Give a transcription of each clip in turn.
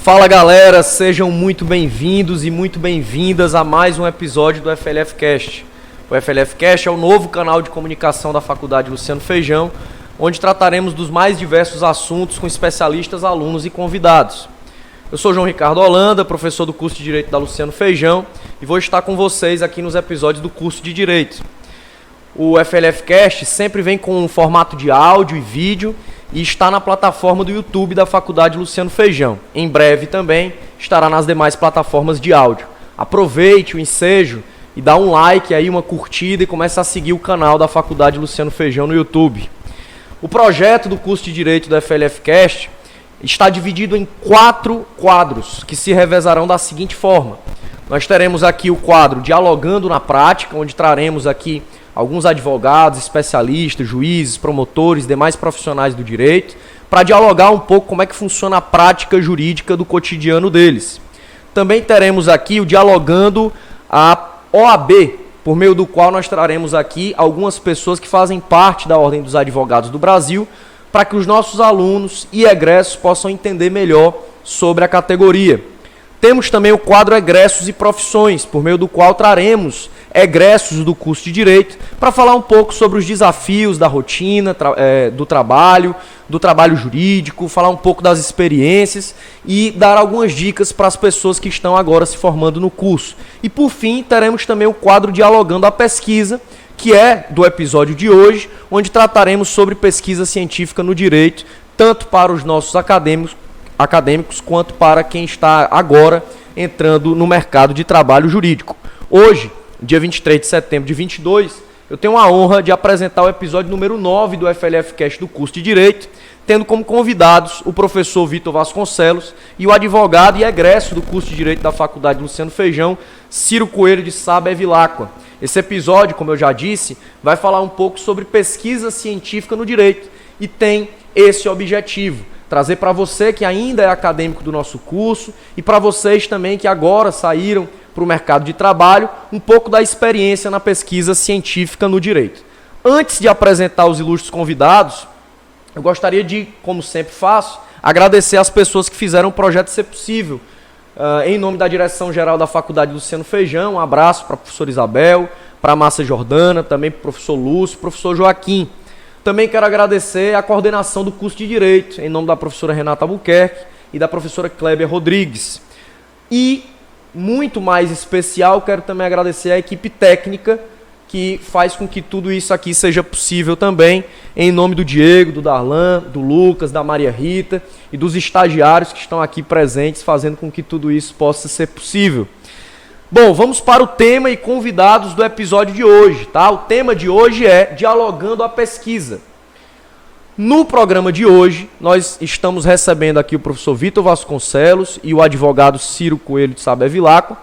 Fala galera, sejam muito bem-vindos e muito bem-vindas a mais um episódio do FLF Cast. O FLF Cast é o novo canal de comunicação da Faculdade Luciano Feijão, onde trataremos dos mais diversos assuntos com especialistas, alunos e convidados. Eu sou João Ricardo Holanda, professor do curso de Direito da Luciano Feijão, e vou estar com vocês aqui nos episódios do curso de Direito. O FLF Cast sempre vem com um formato de áudio e vídeo e está na plataforma do YouTube da Faculdade Luciano Feijão. Em breve também estará nas demais plataformas de áudio. Aproveite o ensejo e dá um like aí, uma curtida e comece a seguir o canal da Faculdade Luciano Feijão no YouTube. O projeto do curso de Direito do FLF Cast está dividido em 4 quadros que se revezarão da seguinte forma. Nós teremos aqui o quadro Dialogando na Prática, onde traremos aqui alguns advogados, especialistas, juízes, promotores, demais profissionais do direito, para dialogar um pouco como é que funciona a prática jurídica do cotidiano deles. Também teremos aqui o Dialogando a OAB, por meio do qual nós traremos aqui algumas pessoas que fazem parte da Ordem dos Advogados do Brasil, para que os nossos alunos e egressos possam entender melhor sobre a categoria. Temos também o quadro Egressos e Profissões, por meio do qual traremos egressos do curso de Direito para falar um pouco sobre os desafios da rotina, do trabalho jurídico, falar um pouco das experiências e dar algumas dicas para as pessoas que estão agora se formando no curso. E por fim, teremos também o quadro Dialogando a Pesquisa, que é do episódio de hoje, onde trataremos sobre pesquisa científica no direito, tanto para os nossos acadêmicos quanto para quem está agora entrando no mercado de trabalho jurídico. Hoje, dia 23 de setembro de 22, eu tenho a honra de apresentar o episódio número 9 do FLF Cast do curso de Direito, tendo como convidados o professor Vitor Vasconcelos e o advogado e egresso do curso de Direito da Faculdade Luciano Feijão, Ciro Coelho de Sá Bevilacqua. Esse episódio, como eu já disse, vai falar um pouco sobre pesquisa científica no direito e tem esse objetivo: trazer para você que ainda é acadêmico do nosso curso e para vocês também que agora saíram para o mercado de trabalho, um pouco da experiência na pesquisa científica no direito. Antes de apresentar os ilustres convidados, eu gostaria de, como sempre faço, agradecer às pessoas que fizeram o projeto ser possível. Em nome da direção-geral da Faculdade Luciano Feijão, um abraço para a professora Isabel, para a Márcia Jordana, também para o professor Lúcio, professor Joaquim. Também quero agradecer a coordenação do curso de Direito, em nome da professora Renata Albuquerque e da professora Cléber Rodrigues. E, muito mais especial, quero também agradecer a equipe técnica que faz com que tudo isso aqui seja possível também, em nome do Diego, do Darlan, do Lucas, da Maria Rita e dos estagiários que estão aqui presentes, fazendo com que tudo isso possa ser possível. Bom, vamos para o tema e convidados do episódio de hoje, tá? O tema de hoje é Dialogando a Pesquisa. No programa de hoje, nós estamos recebendo aqui o professor Vitor Vasconcelos e o advogado Ciro Coelho de Sá Bevilacqua,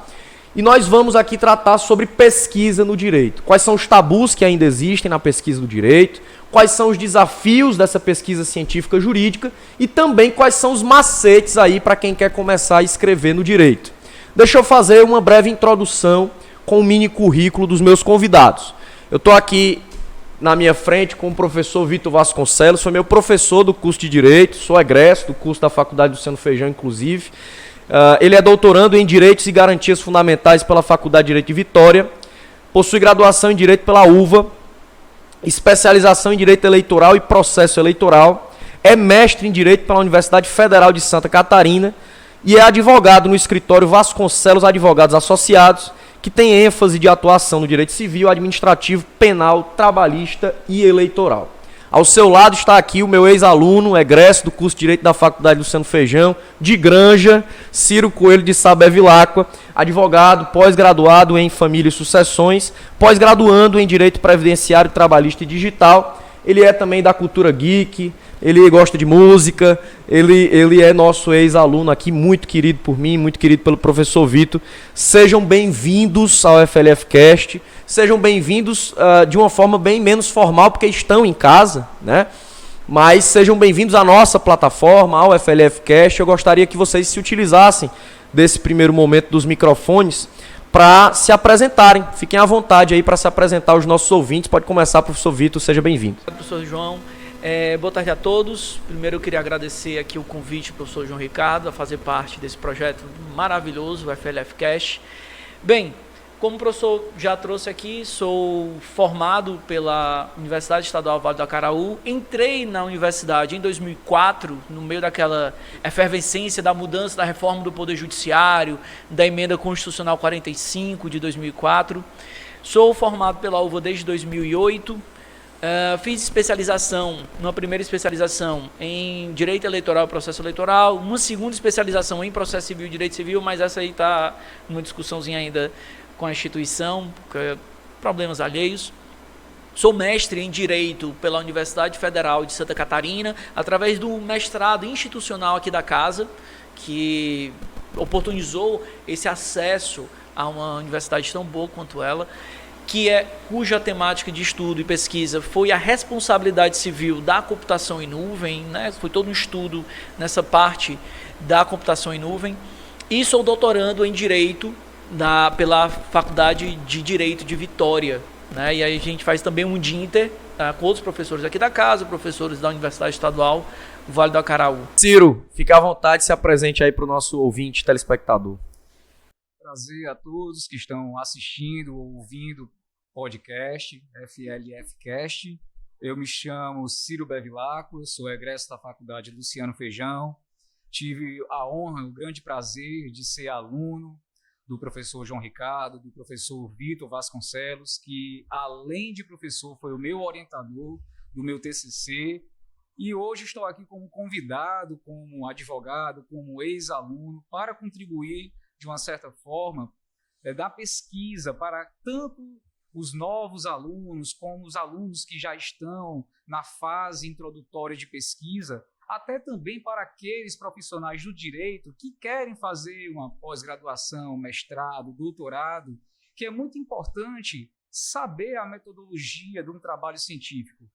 e nós vamos aqui tratar sobre pesquisa no direito. Quais são os tabus que ainda existem na pesquisa do direito, quais são os desafios dessa pesquisa científica jurídica e também quais são os macetes aí para quem quer começar a escrever no direito. Deixa eu fazer uma breve introdução com o mini currículo dos meus convidados. Eu estou aqui na minha frente com o professor Vitor Vasconcelos, foi meu professor do curso de Direito, sou egresso do curso da Faculdade Luciano Feijão, inclusive. Ele é doutorando em Direitos e Garantias Fundamentais pela Faculdade de Direito de Vitória, possui graduação em Direito pela UVA, especialização em Direito Eleitoral e Processo Eleitoral, é mestre em Direito pela Universidade Federal de Santa Catarina e é advogado no escritório Vasconcelos Advogados Associados, que tem ênfase de atuação no direito civil, administrativo, penal, trabalhista e eleitoral. Ao seu lado está aqui o meu ex-aluno, egresso do curso de Direito da Faculdade Luciano Feijão, de Granja, Ciro Coelho de Sá Bevilacqua, advogado, pós-graduado em Família e Sucessões, pós-graduando em Direito Previdenciário, Trabalhista e Digital. Ele é também da cultura geek, ele gosta de música, ele é nosso ex-aluno aqui, muito querido por mim, muito querido pelo professor Vitor. Sejam bem-vindos ao FLF Cast, sejam bem-vindos de uma forma bem menos formal, porque estão em casa, né? Mas sejam bem-vindos à nossa plataforma, ao FLF Cast. Eu gostaria que vocês se utilizassem desse primeiro momento dos microfones para se apresentarem. Fiquem à vontade aí para se apresentar aos nossos ouvintes. Pode começar, professor Vitor, seja bem-vindo. Professor João, Boa tarde a todos. Primeiro eu queria agradecer aqui o convite do professor João Ricardo a fazer parte desse projeto maravilhoso, o FLF Cast. Bem, como o professor já trouxe aqui, sou formado pela Universidade Estadual Vale do Acaraú. Entrei na universidade em 2004, no meio daquela efervescência da mudança da reforma do Poder Judiciário, da Emenda Constitucional 45 de 2004. Sou formado pela UVA desde 2008. Fiz especialização, uma primeira especialização em Direito Eleitoral e Processo Eleitoral, uma segunda especialização em Processo Civil e Direito Civil, mas essa aí está numa discussãozinha ainda com a instituição, problemas alheios. Sou mestre em Direito pela Universidade Federal de Santa Catarina, através do mestrado institucional aqui da casa, que oportunizou esse acesso a uma universidade tão boa quanto ela, cuja temática de estudo e pesquisa foi a responsabilidade civil da computação em nuvem, né? Foi todo um estudo nessa parte da computação em nuvem. E sou doutorando em Direito pela Faculdade de Direito de Vitória, né? E aí a gente faz também um Dinter, tá? Com outros professores aqui da casa, professores da Universidade Estadual Vale do Acaraú. Ciro, fique à vontade, se apresente aí para o nosso ouvinte telespectador. Prazer a todos que estão assistindo ou ouvindo podcast, FLF Cast. Eu me chamo Ciro Bevilacqua, sou egresso da Faculdade Luciano Feijão. Tive a honra, o grande prazer de ser aluno do professor João Ricardo, do professor Vitor Vasconcelos, que além de professor foi o meu orientador do meu TCC, e hoje estou aqui como convidado, como advogado, como ex-aluno, para contribuir de uma certa forma da pesquisa para tanto os novos alunos, como os alunos que já estão na fase introdutória de pesquisa, até também para aqueles profissionais do direito que querem fazer uma pós-graduação, mestrado, doutorado, que é muito importante saber a metodologia de um trabalho científico.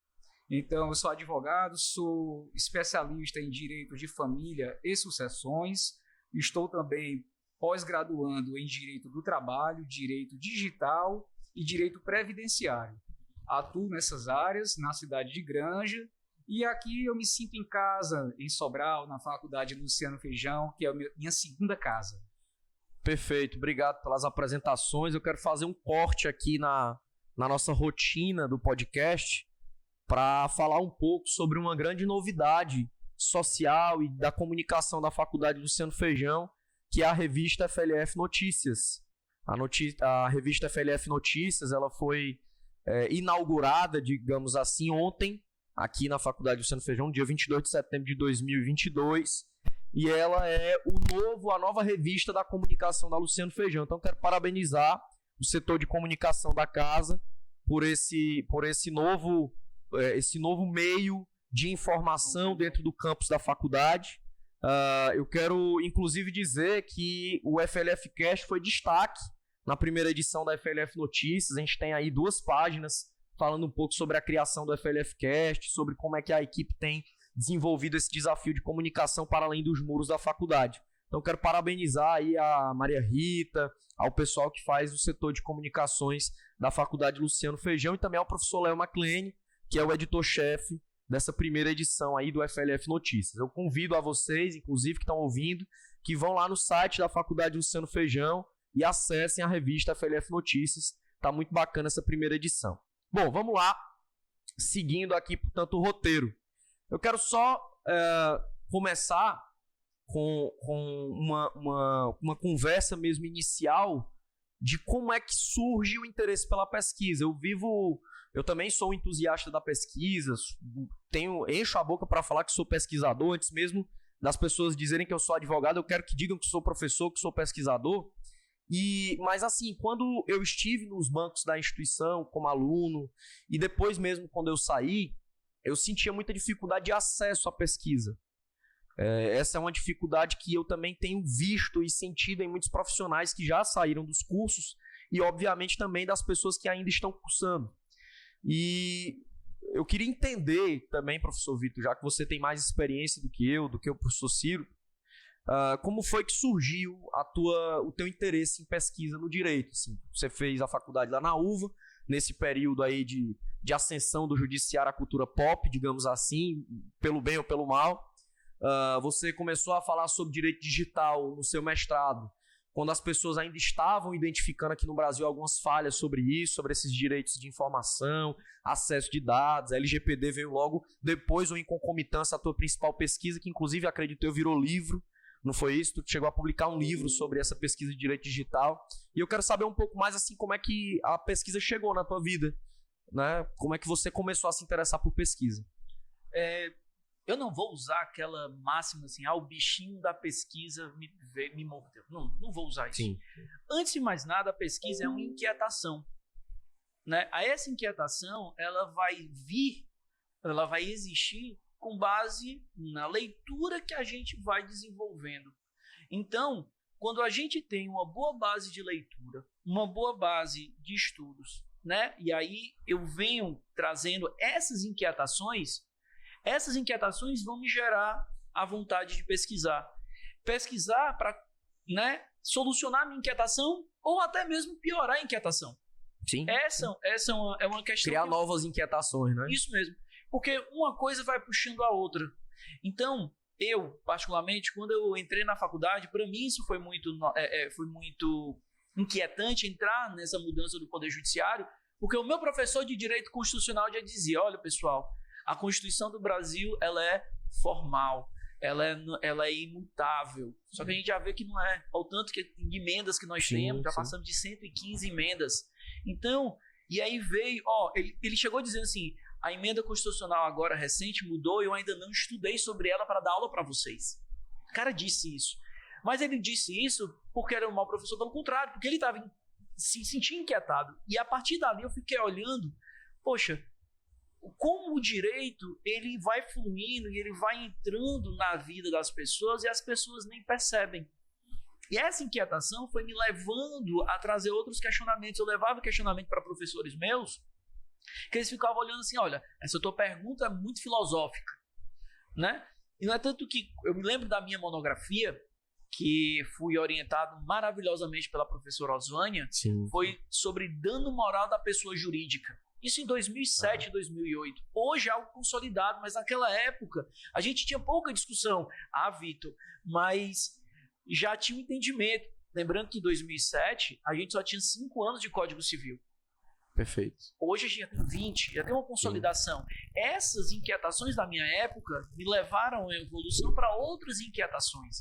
Então, eu sou advogado, sou especialista em direito de família e sucessões, estou também pós-graduando em direito do trabalho, direito digital e direito previdenciário. Atuo nessas áreas na cidade de Granja e aqui eu me sinto em casa, em Sobral, na Faculdade Luciano Feijão, que é a minha segunda casa. Perfeito, obrigado pelas apresentações. Eu quero fazer um corte aqui na nossa rotina do podcast para falar um pouco sobre uma grande novidade social e da comunicação da Faculdade Luciano Feijão, que é a revista FLF Notícias. A revista FLF Notícias, ela foi inaugurada, digamos assim, ontem, aqui na Faculdade Luciano Feijão, dia 22 de setembro de 2022, e ela é a nova revista da comunicação da Luciano Feijão. Então, quero parabenizar o setor de comunicação da casa por esse novo meio de informação dentro do campus da faculdade. Eu quero, inclusive, dizer que o FLF Cast foi destaque na primeira edição da FLF Notícias. A gente tem aí 2 páginas falando um pouco sobre a criação do FLF Cast, sobre como é que a equipe tem desenvolvido esse desafio de comunicação para além dos muros da faculdade. Então, quero parabenizar aí a Maria Rita, ao pessoal que faz o setor de comunicações da Faculdade Luciano Feijão e também ao professor Léo McLean, que é o editor-chefe dessa primeira edição aí do FLF Notícias. Eu convido a vocês, inclusive, que estão ouvindo, que vão lá no site da Faculdade Luciano Feijão e acessem a revista FLF Notícias. Tá muito bacana essa primeira edição. Bom, vamos lá. Seguindo aqui, portanto, o roteiro. Eu quero só começar com uma conversa mesmo inicial de como é que surge o interesse pela pesquisa. Eu também sou um entusiasta da pesquisa, encho a boca para falar que sou pesquisador, antes mesmo das pessoas dizerem que eu sou advogado, eu quero que digam que sou professor, que sou pesquisador. Mas assim, quando eu estive nos bancos da instituição como aluno, e depois mesmo quando eu saí, eu sentia muita dificuldade de acesso à pesquisa. Essa é uma dificuldade que eu também tenho visto e sentido em muitos profissionais que já saíram dos cursos e, obviamente, também das pessoas que ainda estão cursando. E eu queria entender também, professor Vitor, já que você tem mais experiência do que o professor Ciro, como foi que surgiu o teu interesse em pesquisa no direito? Assim, você fez a faculdade lá na UVA, nesse período aí de ascensão do judiciário à cultura pop, digamos assim, pelo bem ou pelo mal. Você começou a falar sobre direito digital no seu mestrado, quando as pessoas ainda estavam identificando aqui no Brasil algumas falhas sobre isso, sobre esses direitos de informação, acesso de dados. A LGPD veio logo depois ou em concomitância à tua principal pesquisa, que inclusive, acredito eu, virou livro. Não foi isso? Tu chegou a publicar um livro sobre essa pesquisa de direito digital. E eu quero saber um pouco mais assim como é que a pesquisa chegou na tua vida, né? Como é que você começou a se interessar por pesquisa? Eu não vou usar aquela máxima assim, o bichinho da pesquisa me mordeu. Não vou usar isso. Sim. Antes de mais nada, a pesquisa é uma inquietação, né? Essa inquietação, ela vai existir com base na leitura que a gente vai desenvolvendo. Então, quando a gente tem uma boa base de leitura, uma boa base de estudos, né? E aí eu venho trazendo essas inquietações vão me gerar a vontade de pesquisar. Pesquisar para, né, solucionar a minha inquietação ou até mesmo piorar a inquietação. Sim. Essa é uma questão. Criar novas inquietações, né? Isso mesmo. Porque uma coisa vai puxando a outra. Então, eu, particularmente, quando eu entrei na faculdade, para mim isso foi muito inquietante entrar nessa mudança do Poder Judiciário, porque o meu professor de Direito Constitucional já dizia, olha, pessoal, a Constituição do Brasil, ela é formal, ela é imutável. Só que a gente já vê que não é. Ao tanto de emendas que nós temos, já passamos de 115 emendas. Então, e aí veio, ele chegou dizendo assim, a emenda constitucional agora recente mudou e eu ainda não estudei sobre ela para dar aula para vocês. O cara disse isso. Mas ele disse isso porque era um mau professor, pelo contrário, porque ele estava se sentia inquietado. E a partir dali eu fiquei olhando, poxa, como o direito ele vai fluindo e ele vai entrando na vida das pessoas e as pessoas nem percebem. E essa inquietação foi me levando a trazer outros questionamentos. Eu levava questionamento para professores meus, que eles ficavam olhando assim, olha, essa tua pergunta é muito filosófica, né? E não é tanto que eu me lembro da minha monografia, que fui orientado maravilhosamente pela professora Osvânia, foi sobre dano moral da pessoa jurídica. Isso em 2007, 2008. Hoje é algo consolidado, mas naquela época a gente tinha pouca discussão. Vitor, mas já tinha um entendimento. Lembrando que em 2007 a gente só tinha 5 anos de Código Civil. Perfeito. Hoje a gente já tem 20, já tem uma consolidação. Essas inquietações da minha época me levaram a evolução para outras inquietações.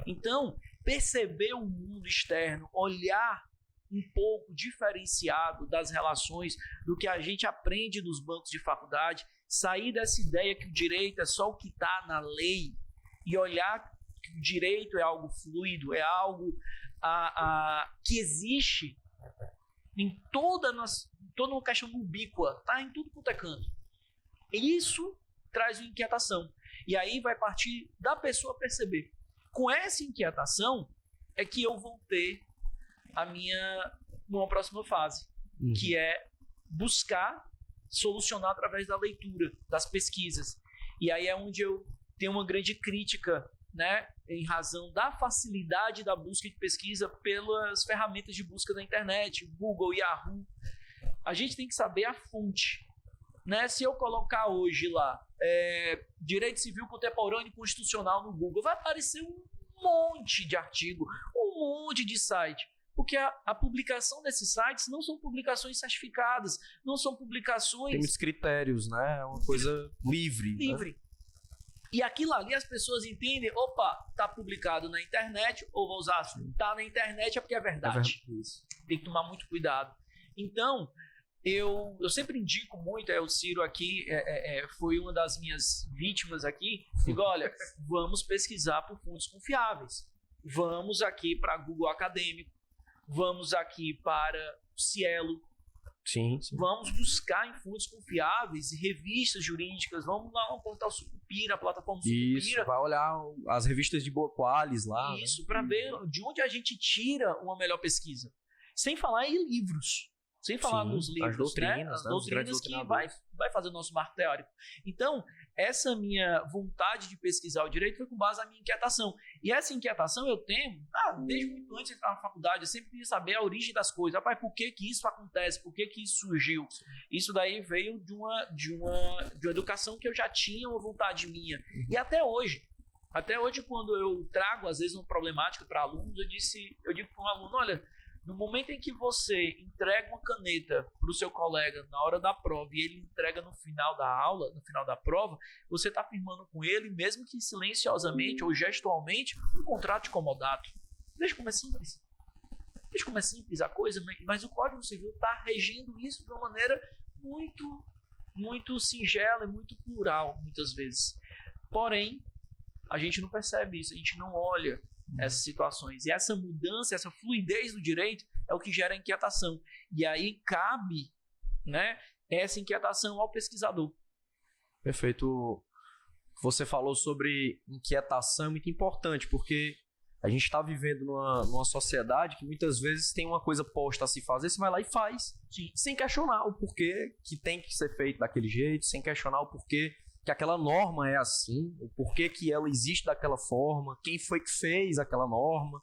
Então, perceber o mundo externo, olhar um pouco diferenciado das relações do que a gente aprende nos bancos de faculdade, sair dessa ideia que o direito é só o que está na lei e olhar que o direito é algo fluido, é algo que existe em toda uma questão ubíqua, tá em tudo quanto é canto. Isso traz uma inquietação. E aí vai partir da pessoa perceber. Com essa inquietação é que eu vou ter uma próxima fase, que é buscar solucionar através da leitura, das pesquisas. E aí é onde eu tenho uma grande crítica, né, em razão da facilidade da busca de pesquisa pelas ferramentas de busca da internet, Google, Yahoo. A gente tem que saber a fonte, né? Se eu colocar hoje lá Direito Civil Contemporâneo e Constitucional no Google, vai aparecer um monte de artigo, um monte de site. Porque a publicação desses sites não são publicações certificadas, não são publicações... Tem muitos critérios, né? É uma coisa livre. Livre. Né? E aquilo ali as pessoas entendem, opa, tá publicado na internet, ou vou usar assim, tá na internet é porque é verdade. Tem que tomar muito cuidado. Então, eu sempre indico muito, o Ciro aqui foi uma das minhas vítimas aqui, digo, olha, vamos pesquisar por fontes confiáveis. Vamos aqui para Google Acadêmico, vamos aqui para o Cielo, sim. Vamos buscar em fontes confiáveis, revistas jurídicas, vamos lá no portal Sucupira, a plataforma Sucupira. Isso, vai olhar as revistas de boa qualis lá. Isso, para ver de onde a gente tira uma melhor pesquisa. Sem falar em livros. Sem falar nos livros, as doutrinas, né? As doutrinas que vai fazer o nosso marco teórico. Então, essa minha vontade de pesquisar o direito foi com base na minha inquietação. E essa inquietação eu tenho, desde muito antes de entrar na faculdade, eu sempre queria saber a origem das coisas. Rapaz, por que isso acontece? Por que isso surgiu? Isso daí veio de uma educação que eu já tinha, uma vontade minha. E até hoje, quando eu trago, às vezes, uma problemática para alunos, eu digo para um aluno, olha, no momento em que você entrega uma caneta para o seu colega na hora da prova e ele entrega no final da aula, no final da prova, você está firmando com ele, mesmo que silenciosamente ou gestualmente, um contrato de comodato. Veja como é simples. Veja como é simples a coisa, mas o Código Civil está regindo isso de uma maneira muito, muito singela e muito plural, muitas vezes. Porém, a gente não percebe isso, a gente não olha essas situações. E essa mudança, essa fluidez do direito é o que gera inquietação. E aí cabe, né, essa inquietação ao pesquisador. Perfeito. Você falou sobre inquietação, é muito importante, porque a gente está vivendo numa sociedade que muitas vezes tem uma coisa posta a se fazer, você vai lá e faz. Sim. Sem questionar o porquê que tem que ser feito daquele jeito, sem questionar o porquê que aquela norma é assim, o porquê que ela existe daquela forma, quem foi que fez aquela norma,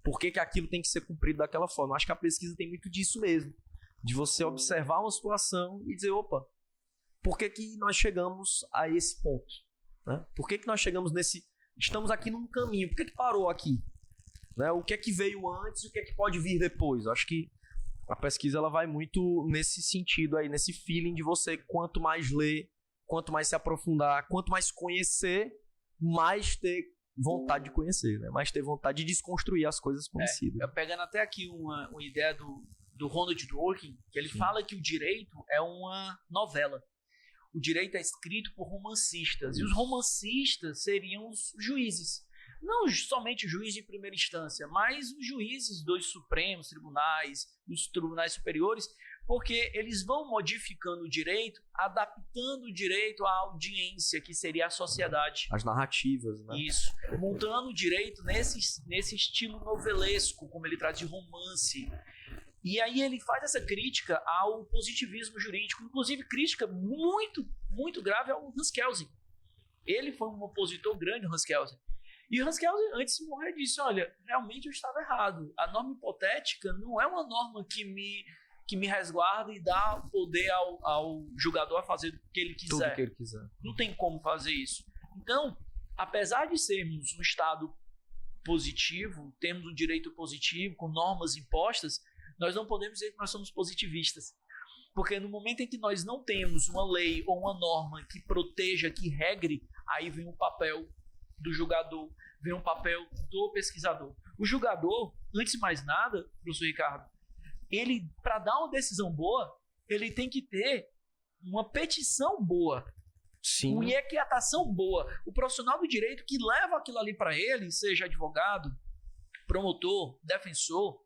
porquê que aquilo tem que ser cumprido daquela forma. Acho que a pesquisa tem muito disso mesmo, de você observar uma situação e dizer, opa, por que que nós chegamos a esse ponto? Né? Por que que nós chegamos estamos aqui num caminho, por que que parou aqui? Né? O que é que veio antes e o que é que pode vir depois? Acho que a pesquisa ela vai muito nesse sentido aí, nesse feeling de você, quanto mais ler, quanto mais se aprofundar, quanto mais conhecer, mais ter vontade de conhecer, né? Mais ter vontade de desconstruir as coisas conhecidas. Eu pegando até aqui uma ideia do Ronald Dworkin, que ele fala que o direito é uma novela. O direito é escrito por romancistas, e os romancistas seriam os juízes. Não somente o juiz de primeira instância, mas os juízes dos Supremos Tribunais, dos tribunais superiores, porque eles vão modificando o direito, adaptando o direito à audiência, que seria a sociedade. As narrativas, né? Isso. Montando o direito nesse estilo novelesco, como ele traz de romance. E aí ele faz essa crítica ao positivismo jurídico, inclusive crítica muito, muito grave ao Hans Kelsen. Ele foi um opositor grande, o Hans Kelsen. E o Hans Kelsen, antes de morrer, disse, olha, realmente eu estava errado. A norma hipotética não é uma norma que me resguarda e dá poder ao julgador a fazer o que ele quiser. Tudo que ele quiser. Não tem como fazer isso. Então, apesar de sermos um Estado positivo, temos um direito positivo, com normas impostas, nós não podemos dizer que nós somos positivistas. Porque no momento em que nós não temos uma lei ou uma norma que proteja, que regre, aí vem o papel do julgador, vem o papel do pesquisador. O julgador, antes de mais nada, professor Ricardo, ele, para dar uma decisão boa, ele tem que ter uma petição boa. Sim. Uma inquietação boa. O profissional do direito que leva aquilo ali para ele, seja advogado, promotor, defensor,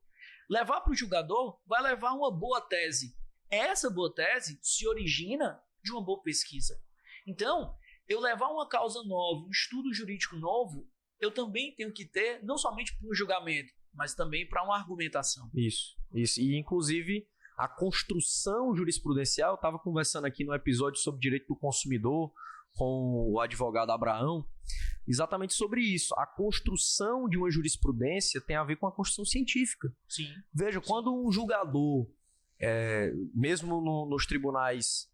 levar para o julgador, vai levar uma boa tese. Essa boa tese se origina de uma boa pesquisa. Então, eu levar uma causa nova, um estudo jurídico novo, eu também tenho que ter, não somente para um julgamento, mas também para uma argumentação. Isso. E, inclusive, a construção jurisprudencial, eu estava conversando aqui no episódio sobre direito do consumidor com o advogado Abraão, exatamente sobre isso. A construção de uma jurisprudência tem a ver com a construção científica. Sim. Veja, quando um julgador, mesmo nos tribunais,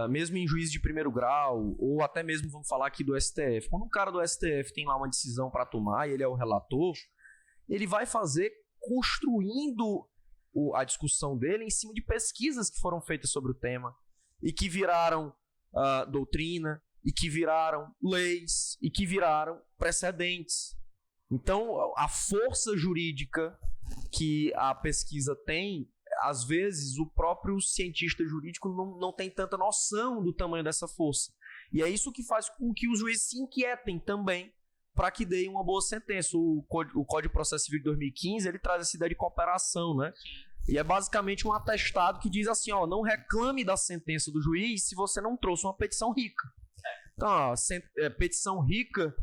mesmo em juízo de primeiro grau, ou até mesmo, vamos falar aqui do STF, quando um cara do STF tem lá uma decisão para tomar e ele é o relator, ele vai fazer construindo a discussão dele em cima de pesquisas que foram feitas sobre o tema e que viraram doutrina, e que viraram leis, e que viraram precedentes. Então, a força jurídica que a pesquisa tem, às vezes o próprio cientista jurídico não tem tanta noção do tamanho dessa força. E é isso que faz com que os juízes se inquietem também para que deem uma boa sentença. O Código de Processo Civil de 2015, ele traz essa ideia de cooperação, né? Sim. E é basicamente um atestado que diz assim, ó, não reclame da sentença do juiz se você não trouxe uma petição rica. Então, petição rica,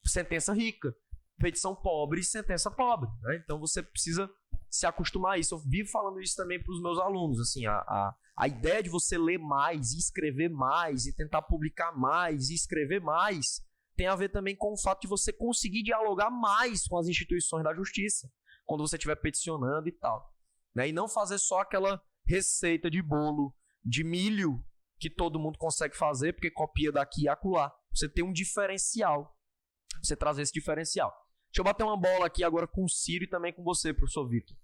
sentença rica. Petição pobre, sentença pobre. Né? Então você precisa se acostumar a isso. Eu vivo falando isso também para os meus alunos, assim, a ideia de você ler mais e escrever mais e tentar publicar mais e escrever mais tem a ver também com o fato de você conseguir dialogar mais com as instituições da justiça, quando você estiver peticionando e tal, né? E não fazer só aquela receita de bolo de milho que todo mundo consegue fazer, porque copia daqui e acolá. Você tem um diferencial, você trazer esse diferencial. Deixa eu bater uma bola aqui agora com o Ciro e também com você, professor Vitor.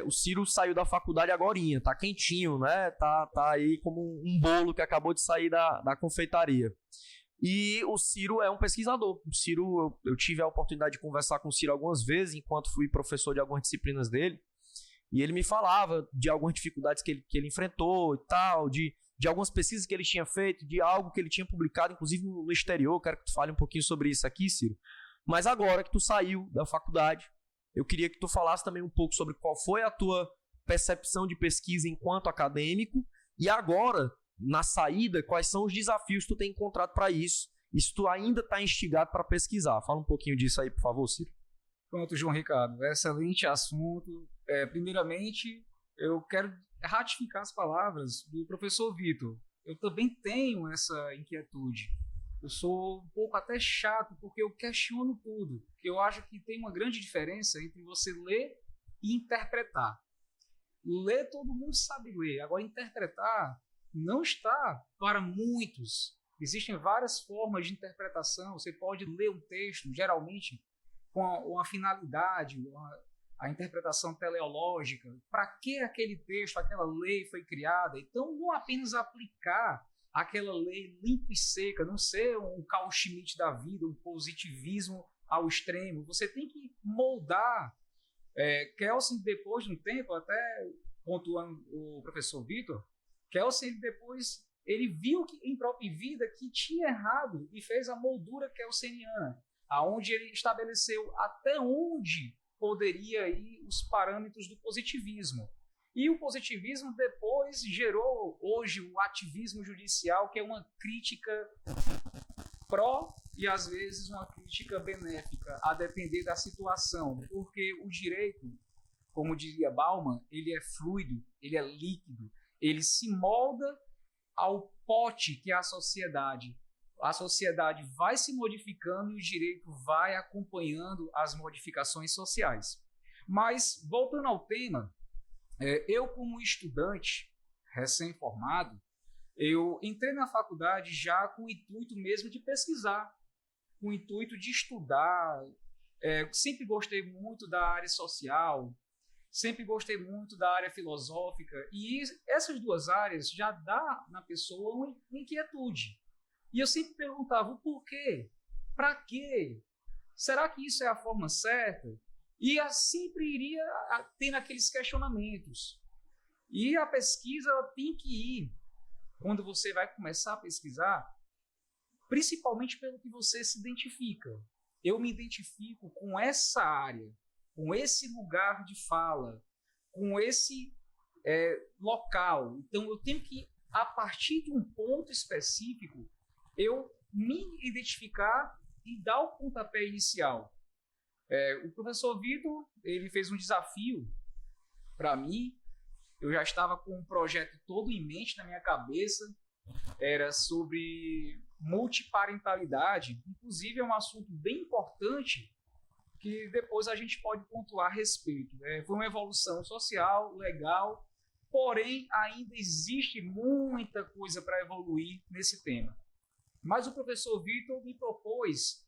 O Ciro saiu da faculdade agorinha, tá quentinho, né? Tá aí como um bolo que acabou de sair da confeitaria. E o Ciro é um pesquisador. O Ciro, eu tive a oportunidade de conversar com o Ciro algumas vezes, enquanto fui professor de algumas disciplinas dele, e ele me falava de algumas dificuldades que ele enfrentou e tal, de algumas pesquisas que ele tinha feito, de algo que ele tinha publicado, inclusive no exterior. Quero que tu fale um pouquinho sobre isso aqui, Ciro. Mas agora que tu saiu da faculdade, eu queria que tu falasse também um pouco sobre qual foi a tua percepção de pesquisa enquanto acadêmico e agora, na saída, quais são os desafios que tu tem encontrado para isso e se tu ainda está instigado para pesquisar. Fala um pouquinho disso aí, por favor, Ciro. Pronto, João Ricardo, excelente assunto. Primeiramente, eu quero ratificar as palavras do professor Vitor. Eu também tenho essa inquietude. Eu sou um pouco até chato, porque eu questiono tudo. Eu acho que tem uma grande diferença entre você ler e interpretar. Ler, todo mundo sabe ler. Agora, interpretar não está para muitos. Existem várias formas de interpretação. Você pode ler um texto, geralmente, com uma finalidade, a interpretação teleológica. Para que aquele texto, aquela lei foi criada? Então, não apenas aplicar aquela lei limpa e seca, não ser um Carl Schmitt da vida, um positivismo ao extremo. Você tem que moldar. Kelsen, depois de um tempo, até pontuando o professor Vitor, Kelsen, depois, ele viu que, em própria vida que tinha errado e fez a moldura kelseniana, aonde ele estabeleceu até onde poderia ir os parâmetros do positivismo. E o positivismo depois gerou, hoje, o ativismo judicial, que é uma crítica pró e, às vezes, uma crítica benéfica, a depender da situação. Porque o direito, como diria Bauman, ele é fluido, ele é líquido, ele se molda ao pote que é a sociedade. A sociedade vai se modificando e o direito vai acompanhando as modificações sociais. Mas, voltando ao tema, eu, como estudante recém-formado, eu entrei na faculdade já com o intuito mesmo de pesquisar, com o intuito de estudar. Sempre gostei muito da área social, sempre gostei muito da área filosófica, e essas duas áreas já dá na pessoa uma inquietude. E eu sempre perguntava o porquê, para quê, será que isso é a forma certa? E sempre iria tendo aqueles questionamentos. E a pesquisa tem que ir, quando você vai começar a pesquisar, principalmente pelo que você se identifica. Eu me identifico com essa área, com esse lugar de fala, com esse local. Então, eu tenho que, a partir de um ponto específico, eu me identificar e dar o pontapé inicial. O professor Vitor, ele fez um desafio para mim. Eu já estava com um projeto todo em mente na minha cabeça. Era sobre multiparentalidade. Inclusive, é um assunto bem importante que depois a gente pode pontuar a respeito. Foi uma evolução social, legal, porém, ainda existe muita coisa para evoluir nesse tema. Mas o professor Vitor me propôs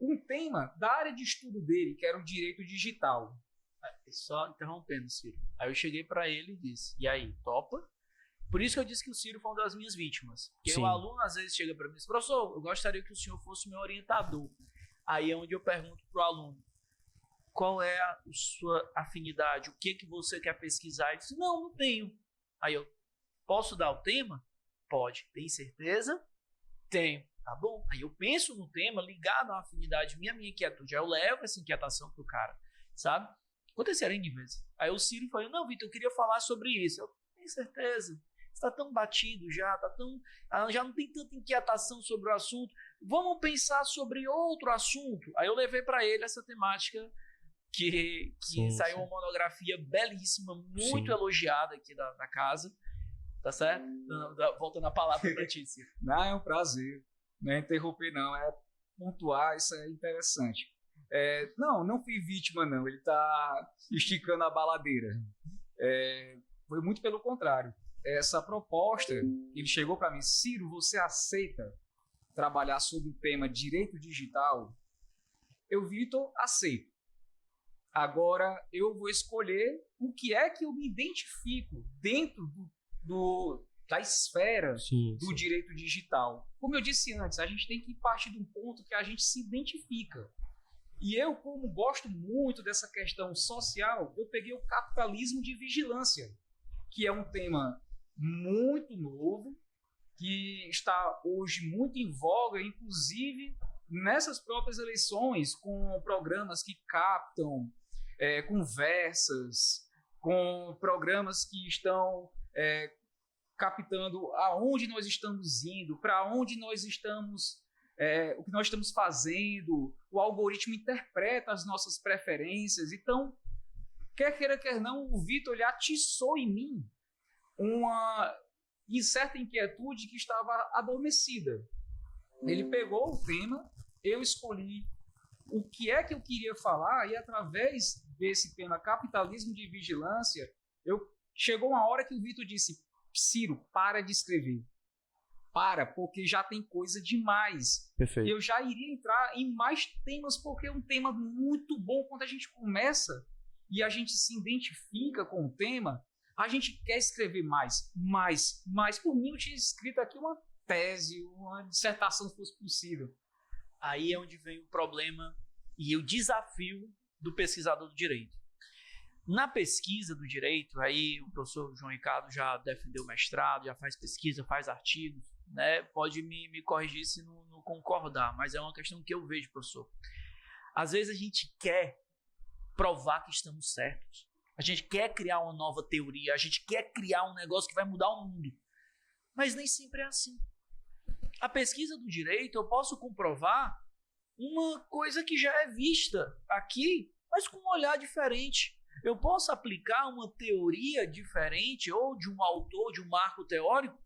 um tema da área de estudo dele, que era o direito digital. Só interrompendo, Ciro. Aí eu cheguei para ele e disse, e aí, topa? Por isso que eu disse que o Ciro foi uma das minhas vítimas. Porque o aluno às vezes chega para mim e diz, professor, eu gostaria que o senhor fosse meu orientador. Aí é onde eu pergunto para o aluno, qual é a sua afinidade? O que você quer pesquisar? Ele disse, não tenho. Aí eu, posso dar o tema? Pode. Tem certeza? Tenho. Tá bom? Aí eu penso no tema ligado à afinidade minha inquietude. Aí eu levo essa inquietação pro cara, sabe? Aconteceram N vezes. Aí o Ciro falou, não, Vitor, eu queria falar sobre isso. Eu tenho certeza. Está tão batido já, já não tem tanta inquietação sobre o assunto. Vamos pensar sobre outro assunto. Aí eu levei para ele essa temática que Sim, saiu sim. uma monografia belíssima, muito Sim. elogiada aqui da casa, tá certo? Voltando a palavra para ti, Ciro. Não, é um prazer. Não é interromper, não. É pontuar, isso é interessante. Não fui vítima, não. Ele está esticando a baladeira. Foi muito pelo contrário. Essa proposta, ele chegou para mim, Ciro, você aceita trabalhar sobre o tema direito digital? Eu, Vitor, aceito. Agora eu vou escolher o que é que eu me identifico dentro da esfera do direito digital. Como eu disse antes, a gente tem que partir de um ponto que a gente se identifica. E eu, como gosto muito dessa questão social, eu peguei o capitalismo de vigilância, que é um tema muito novo, que está hoje muito em voga, inclusive nessas próprias eleições, com programas que captam conversas, com programas que estão captando aonde nós estamos indo, para onde nós estamos, o que nós estamos fazendo, o algoritmo interpreta as nossas preferências. Então, quer queira, quer não, o Vitor ele atiçou em mim uma certa inquietude que estava adormecida. Ele pegou o tema, eu escolhi o que é que eu queria falar e através desse tema capitalismo de vigilância, chegou uma hora que o Vitor disse, Ciro, para de escrever. Porque já tem coisa demais. Perfeito. Eu já iria entrar em mais temas, porque é um tema muito bom. Quando a gente começa e a gente se identifica com o tema, a gente quer escrever mais. Por mim, eu tinha escrito aqui uma tese, uma dissertação, se fosse possível. Aí é onde vem o problema e o desafio do pesquisador do direito. Na pesquisa do direito, aí o professor João Ricardo já defendeu mestrado, já faz pesquisa, faz artigos, né? Pode me corrigir se não concordar, mas é uma questão que eu vejo, professor. Às vezes a gente quer provar que estamos certos. A gente quer criar uma nova teoria, a gente quer criar um negócio que vai mudar o mundo. Mas nem sempre é assim. A pesquisa do direito, eu posso comprovar uma coisa que já é vista aqui, mas com um olhar diferente. Eu posso aplicar uma teoria diferente, ou de um autor, de um marco teórico,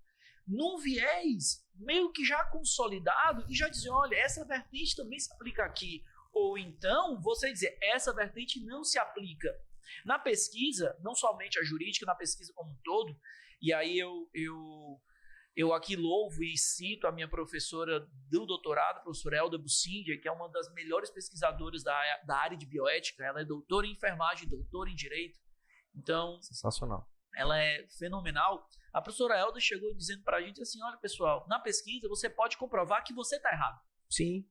num viés meio que já consolidado e já dizer, olha, essa vertente também se aplica aqui. Ou então, você dizer, essa vertente não se aplica. Na pesquisa, não somente a jurídica, na pesquisa como um todo, e aí eu aqui louvo e cito a minha professora do doutorado, a professora Elda Bucindia, que é uma das melhores pesquisadoras da área de bioética. Ela é doutora em enfermagem, doutora em direito. Então, sensacional. Ela é fenomenal. A professora Elda chegou dizendo pra gente assim, olha pessoal, na pesquisa você pode comprovar que você tá errado. Sim.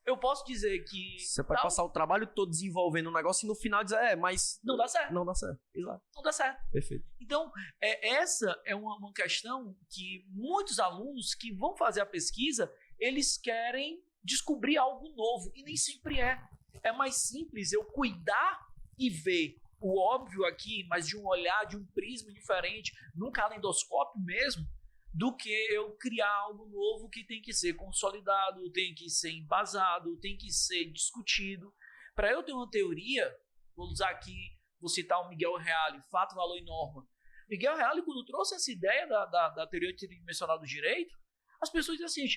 Eu posso dizer que... Você pode passar o trabalho todo desenvolvendo um negócio e no final dizer, mas... Não dá certo. Não dá certo. Exato. Não dá certo. Perfeito. Então, essa é uma questão que muitos alunos que vão fazer a pesquisa, eles querem descobrir algo novo, e nem sempre é. É mais simples eu cuidar e ver o óbvio aqui, mas de um olhar, de um prisma diferente, num calendoscópio mesmo, do que eu criar algo novo que tem que ser consolidado, tem que ser embasado, tem que ser discutido. Para eu ter uma teoria, vou usar aqui, vou citar o Miguel Reale, Fato, Valor e Norma. Miguel Reale, quando trouxe essa ideia da teoria tridimensional do direito, as pessoas dizem assim,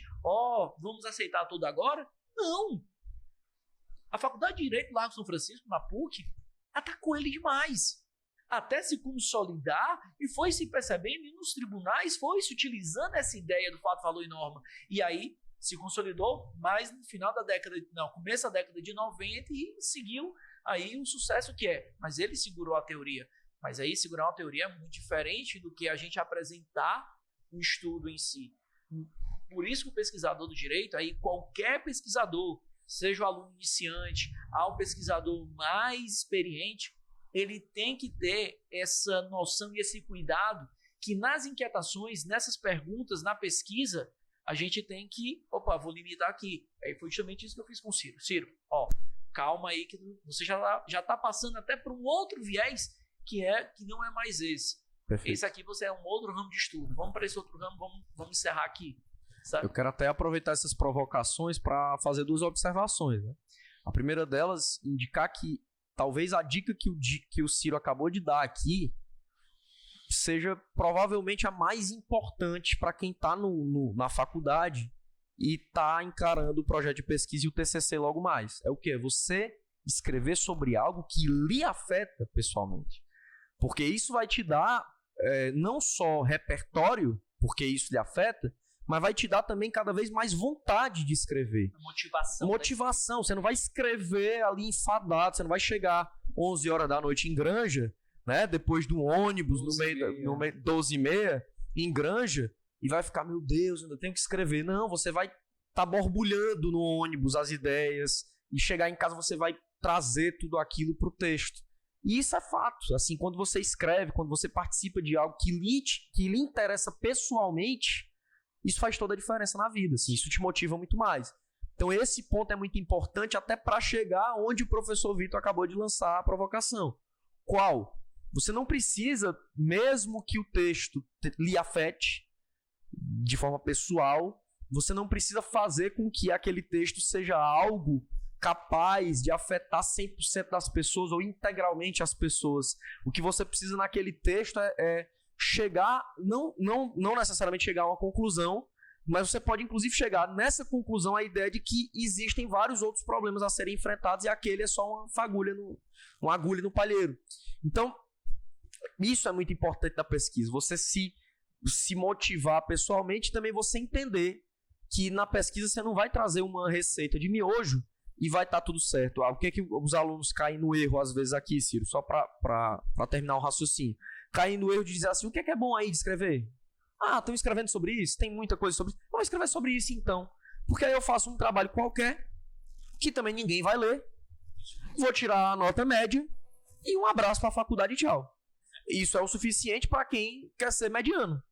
vamos aceitar tudo agora? Não! A Faculdade de Direito Largo São Francisco, na PUC, atacou ele demais. Até se consolidar e foi se percebendo, e nos tribunais foi se utilizando essa ideia do fato, valor e norma. E aí se consolidou mais no final da começo da década de 90 e seguiu aí um sucesso que é. Mas ele segurou a teoria. Mas aí segurar uma teoria é muito diferente do que a gente apresentar o estudo em si. Por isso que o pesquisador do direito, aí qualquer pesquisador, seja o aluno iniciante, ao pesquisador mais experiente, ele tem que ter essa noção e esse cuidado que nas inquietações, nessas perguntas, na pesquisa, a gente tem que, vou limitar aqui. Aí foi justamente isso que eu fiz com o Ciro. Ciro, calma aí que você já está passando até para um outro viés que não é mais esse. Perfeito. Esse aqui você é um outro ramo de estudo. Vamos para esse outro ramo, vamos encerrar aqui. Sabe? Eu quero até aproveitar essas provocações para fazer duas observações, né? A primeira delas, indicar que talvez a dica que o Ciro acabou de dar aqui seja provavelmente a mais importante para quem está na faculdade e está encarando o projeto de pesquisa e o TCC logo mais. É o quê? Você escrever sobre algo que lhe afeta pessoalmente. Porque isso vai te dar não só repertório, porque isso lhe afeta, mas vai te dar também cada vez mais vontade de escrever. Motivação. Você não vai escrever ali enfadado, você não vai chegar 11 horas da noite em Granja, né, depois do ônibus, no meio 12h30, em Granja, e vai ficar, meu Deus, ainda tenho que escrever. Não, você vai estar borbulhando no ônibus as ideias, e chegar em casa você vai trazer tudo aquilo para o texto. E isso é fato. Assim, quando você escreve, quando você participa de algo que lhe interessa pessoalmente, isso faz toda a diferença na vida. Assim, isso te motiva muito mais. Então esse ponto é muito importante até para chegar onde o professor Vitor acabou de lançar a provocação. Qual? Você não precisa, mesmo que o texto lhe afete de forma pessoal, você não precisa fazer com que aquele texto seja algo capaz de afetar 100% das pessoas ou integralmente as pessoas. O que você precisa naquele texto é chegar, não necessariamente chegar a uma conclusão, mas você pode inclusive chegar nessa conclusão à ideia de que existem vários outros problemas a serem enfrentados e aquele é só uma agulha no palheiro. Então, isso é muito importante da pesquisa, você se motivar pessoalmente e também você entender que na pesquisa você não vai trazer uma receita de miojo e vai estar tudo certo. O que os alunos caem no erro às vezes aqui, Ciro, só para terminar o raciocínio. Caem no erro de dizer assim, o que é bom aí de escrever? Ah, estão escrevendo sobre isso? Tem muita coisa sobre isso. Vou escrever sobre isso então. Porque aí eu faço um trabalho qualquer, que também ninguém vai ler, vou tirar a nota média e um abraço para a faculdade e tchau. Isso é o suficiente para quem quer ser mediano.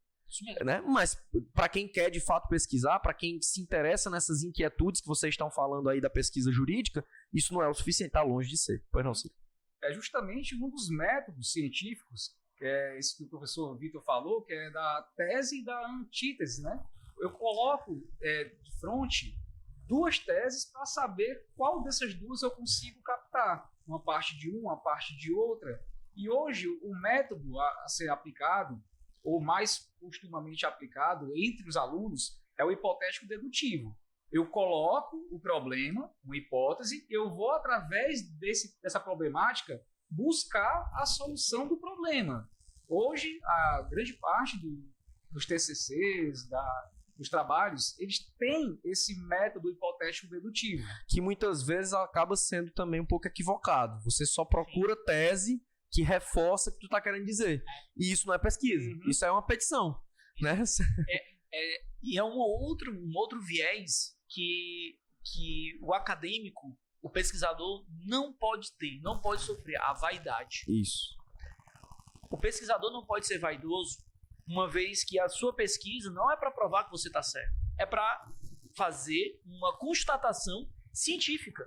Né? Mas para quem quer de fato pesquisar, para quem se interessa nessas inquietudes que vocês estão falando aí da pesquisa jurídica, isso não é o suficiente, está longe de ser. Pois não, Ciro? É justamente um dos métodos científicos, que é esse que o professor Vitor falou, que é da tese e da antítese, né? Eu coloco de frente duas teses para saber qual dessas duas eu consigo captar. Uma parte de uma parte de outra. E hoje o método a ser aplicado, ou mais costumamente aplicado entre os alunos, é o hipotético dedutivo. Eu coloco o problema, uma hipótese, eu vou, através dessa problemática, buscar a solução do problema. Hoje, a grande parte dos TCCs, dos trabalhos, eles têm esse método hipotético dedutivo. Que muitas vezes acaba sendo também um pouco equivocado. Você só procura tese que reforça o que tu está querendo dizer. E isso não é pesquisa. Uhum. Isso é uma petição. Né? E é um outro viés que o acadêmico, o pesquisador, não pode ter, não pode sofrer a vaidade. Isso. O pesquisador não pode ser vaidoso, uma vez que a sua pesquisa não é para provar que você está certo, é para fazer uma constatação científica.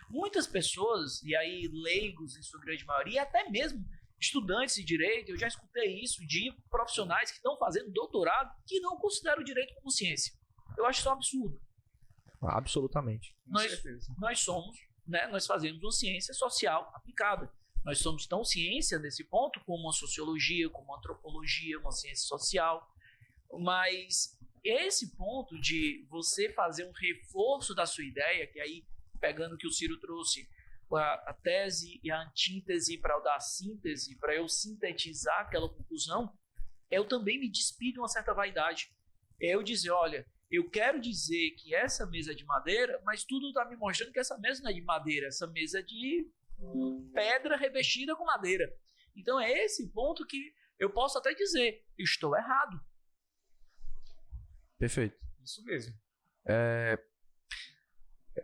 Muitas pessoas, e aí leigos em sua grande maioria, até mesmo estudantes de direito, eu já escutei isso de profissionais que estão fazendo doutorado que não consideram o direito como ciência. Eu acho isso um absurdo. Absolutamente. Nós somos, né, nós fazemos uma ciência social aplicada. Nós somos tão ciência nesse ponto como uma sociologia, como uma antropologia, uma ciência social. Mas esse ponto de você fazer um reforço da sua ideia, que aí, pegando o que o Ciro trouxe, a tese e a antítese para eu dar a síntese, para eu sintetizar aquela conclusão, eu também me despido de uma certa vaidade. Eu dizer, olha, eu quero dizer que essa mesa é de madeira, mas tudo está me mostrando que essa mesa não é de madeira, essa mesa é de pedra revestida com madeira. Então é esse ponto que eu posso até dizer, estou errado. Perfeito. Isso mesmo.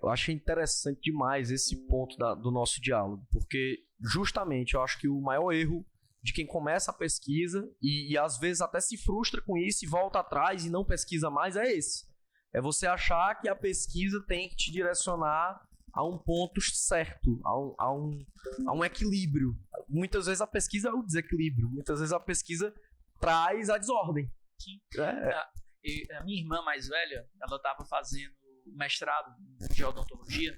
Eu acho interessante demais esse ponto do nosso diálogo, porque justamente eu acho que o maior erro de quem começa a pesquisa e às vezes até se frustra com isso e volta atrás e não pesquisa mais é esse. É você achar que a pesquisa tem que te direcionar a um ponto certo, a um equilíbrio. Muitas vezes a pesquisa é o desequilíbrio, muitas vezes a pesquisa traz a desordem. A minha irmã mais velha, ela estava fazendo mestrado de odontologia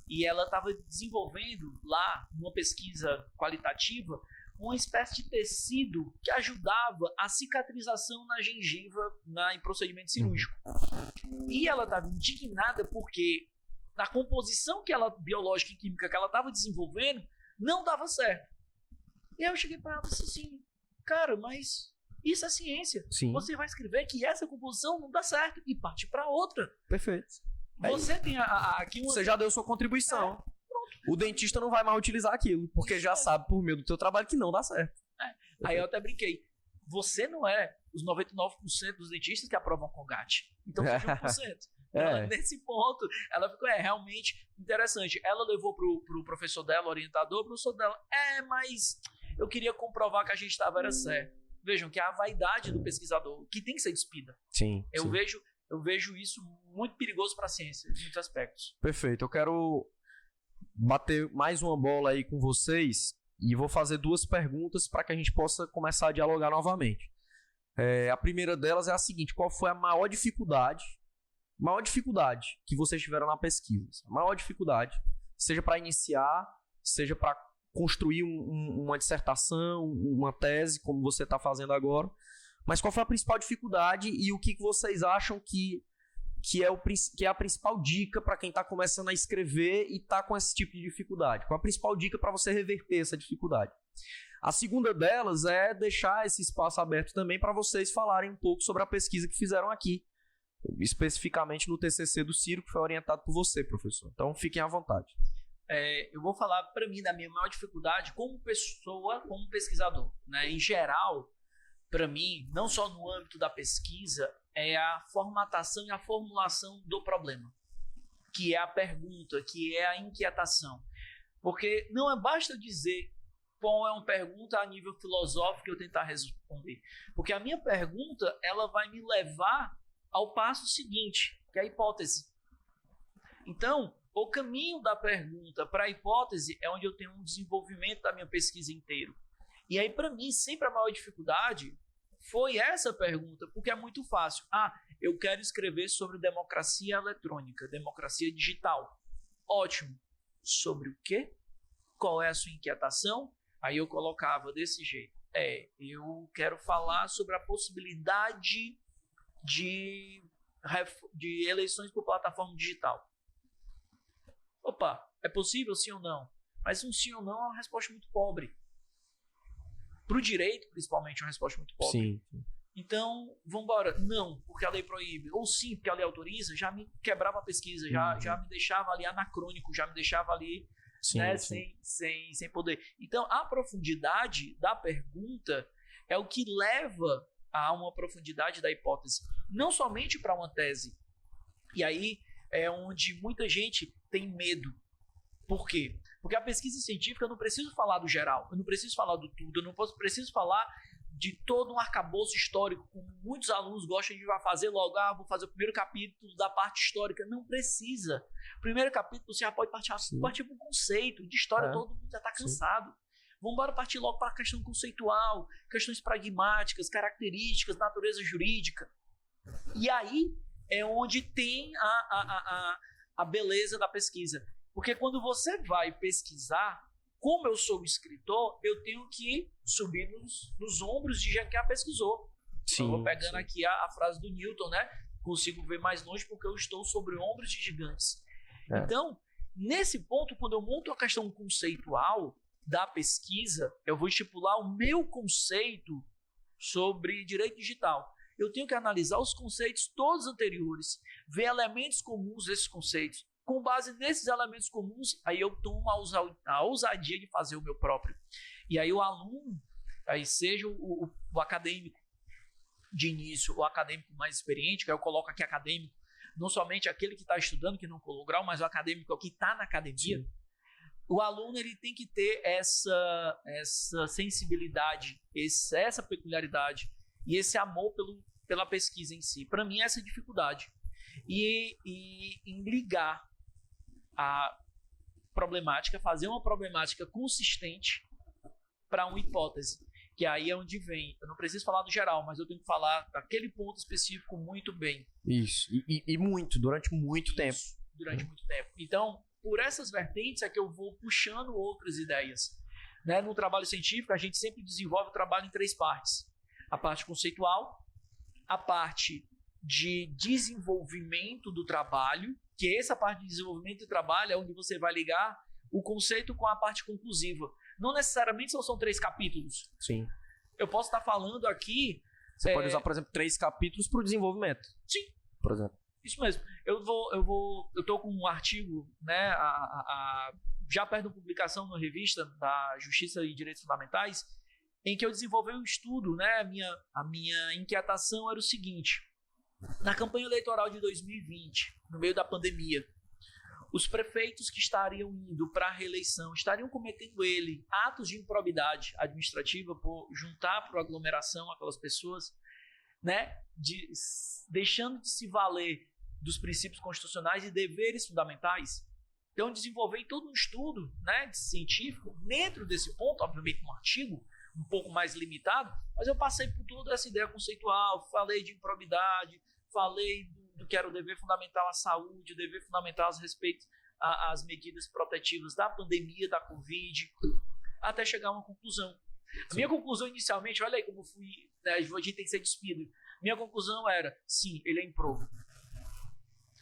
e ela estava desenvolvendo lá, numa pesquisa qualitativa, uma espécie de tecido que ajudava a cicatrização na gengiva em procedimento cirúrgico. E ela estava indignada porque na composição biológica e química que ela estava desenvolvendo, não dava certo. E aí eu cheguei para ela e disse assim, cara, mas isso é ciência. Sim. Você vai escrever que essa composição não dá certo e parte para outra. Perfeito. Você tem aqui uma... Você já deu sua contribuição. O dentista não vai mais utilizar aquilo, porque já sabe por meio do teu trabalho que não dá certo. Aí eu até brinquei. Você não é os 99% dos dentistas que aprovam CONGAT. Então seja 1%. Nesse ponto, ela ficou realmente interessante. Ela levou pro professor dela, orientador, o professor dela, mas eu queria comprovar que a gente estava certo. Vejam que é a vaidade do pesquisador, que tem que ser despida. Sim. Eu vejo isso muito perigoso para a ciência, em muitos aspectos. Perfeito. Eu quero bater mais uma bola aí com vocês e vou fazer 2 perguntas para que a gente possa começar a dialogar novamente. A primeira delas é a seguinte: qual foi a maior dificuldade que vocês tiveram na pesquisa? A maior dificuldade, seja para iniciar, seja para construir uma dissertação, uma tese, como você está fazendo agora. Mas qual foi a principal dificuldade e o que vocês acham que é a principal dica para quem está começando a escrever e está com esse tipo de dificuldade? Qual a principal dica para você reverter essa dificuldade? A segunda delas é deixar esse espaço aberto também para vocês falarem um pouco sobre a pesquisa que fizeram aqui, especificamente no TCC do Ciro, que foi orientado por você, professor. Então, fiquem à vontade. Eu vou falar, para mim, da minha maior dificuldade como pessoa, como pesquisador. Né? Em geral, para mim, não só no âmbito da pesquisa, é a formatação e a formulação do problema, que é a pergunta, que é a inquietação. Porque não basta dizer qual é uma pergunta a nível filosófico eu tentar responder. Porque a minha pergunta, ela vai me levar ao passo seguinte, que é a hipótese. Então, o caminho da pergunta para a hipótese é onde eu tenho um desenvolvimento da minha pesquisa inteira. E aí, para mim, sempre a maior dificuldade foi essa pergunta, porque é muito fácil. Eu quero escrever sobre democracia eletrônica, democracia digital. Ótimo. Sobre o quê? Qual é a sua inquietação? Aí eu colocava desse jeito. Eu quero falar sobre a possibilidade de eleições por plataforma digital. Opa, é possível sim ou não? Mas um sim ou não é uma resposta muito pobre. Para o direito, principalmente, é uma resposta muito pobre. Sim. Então, vamos embora. Não, porque a lei proíbe. Ou sim, porque a lei autoriza, já me quebrava a pesquisa, já me deixava ali anacrônico, já me deixava ali sem poder. Então, a profundidade da pergunta é o que leva a uma profundidade da hipótese. Não somente para uma tese. E aí é onde muita gente tem medo. Por quê? Porque a pesquisa científica eu não preciso falar do geral, eu não preciso falar do tudo, eu não preciso falar de todo um arcabouço histórico, como muitos alunos gostam de fazer logo, vou fazer o primeiro capítulo da parte histórica. Não precisa. O primeiro capítulo você já pode partir para um conceito. De história todo mundo já está cansado. Vamos embora partir logo para a questão conceitual, questões pragmáticas, características, natureza jurídica. E aí é onde tem a beleza da pesquisa. Porque quando você vai pesquisar, como eu sou escritor, eu tenho que subir nos ombros de quem pesquisou. Sim, eu vou pegando aqui a frase do Newton, né? Consigo ver mais longe porque eu estou sobre ombros de gigantes. Então, nesse ponto, quando eu monto a questão conceitual da pesquisa, eu vou estipular o meu conceito sobre direito digital. Eu tenho que analisar os conceitos todos anteriores, ver elementos comuns desses conceitos. Com base nesses elementos comuns, aí eu tomo a ousadia de fazer o meu próprio. E aí o aluno, aí seja o acadêmico de início, o acadêmico mais experiente, que aí eu coloco aqui acadêmico, não somente aquele que está estudando, que não colocou grau, mas o acadêmico que está na academia. Sim. O aluno ele tem que ter essa sensibilidade, essa peculiaridade e esse amor pela pesquisa em si. Para mim, essa é a dificuldade. E em ligar a problemática, fazer uma problemática consistente para uma hipótese, que aí é onde vem. Eu não preciso falar do geral, mas eu tenho que falar daquele ponto específico muito bem. Isso, e muito, durante muito tempo. Durante muito tempo. Então, por essas vertentes é que eu vou puxando outras ideias. Né? No trabalho científico, a gente sempre desenvolve o trabalho em 3 partes. A parte conceitual, a parte de desenvolvimento do trabalho, que essa parte de desenvolvimento do trabalho é onde você vai ligar o conceito com a parte conclusiva. Não necessariamente são 3 capítulos. Sim. Eu posso estar falando aqui... Você pode usar, por exemplo, 3 capítulos para o desenvolvimento. Sim. Por exemplo. Isso mesmo. Eu estou com um artigo, né, já perto da publicação na revista da Justiça e Direitos Fundamentais, em que eu desenvolvi um estudo, né, a minha inquietação era o seguinte: na campanha eleitoral de 2020, no meio da pandemia, os prefeitos que estariam indo para a reeleição estariam cometendo atos de improbidade administrativa por juntar para a aglomeração aquelas pessoas, né, deixando de se valer dos princípios constitucionais e deveres fundamentais. Então, eu desenvolvi todo um estudo, né, científico dentro desse ponto, obviamente um artigo um pouco mais limitado, mas eu passei por toda essa ideia conceitual, falei de improbidade, falei do que era o dever fundamental à saúde, o dever fundamental às medidas protetivas da pandemia, da Covid, até chegar a uma conclusão. A minha conclusão inicialmente, olha aí como eu fui, né, a gente tem que ser despido. Minha conclusão era, sim, ele é improbo.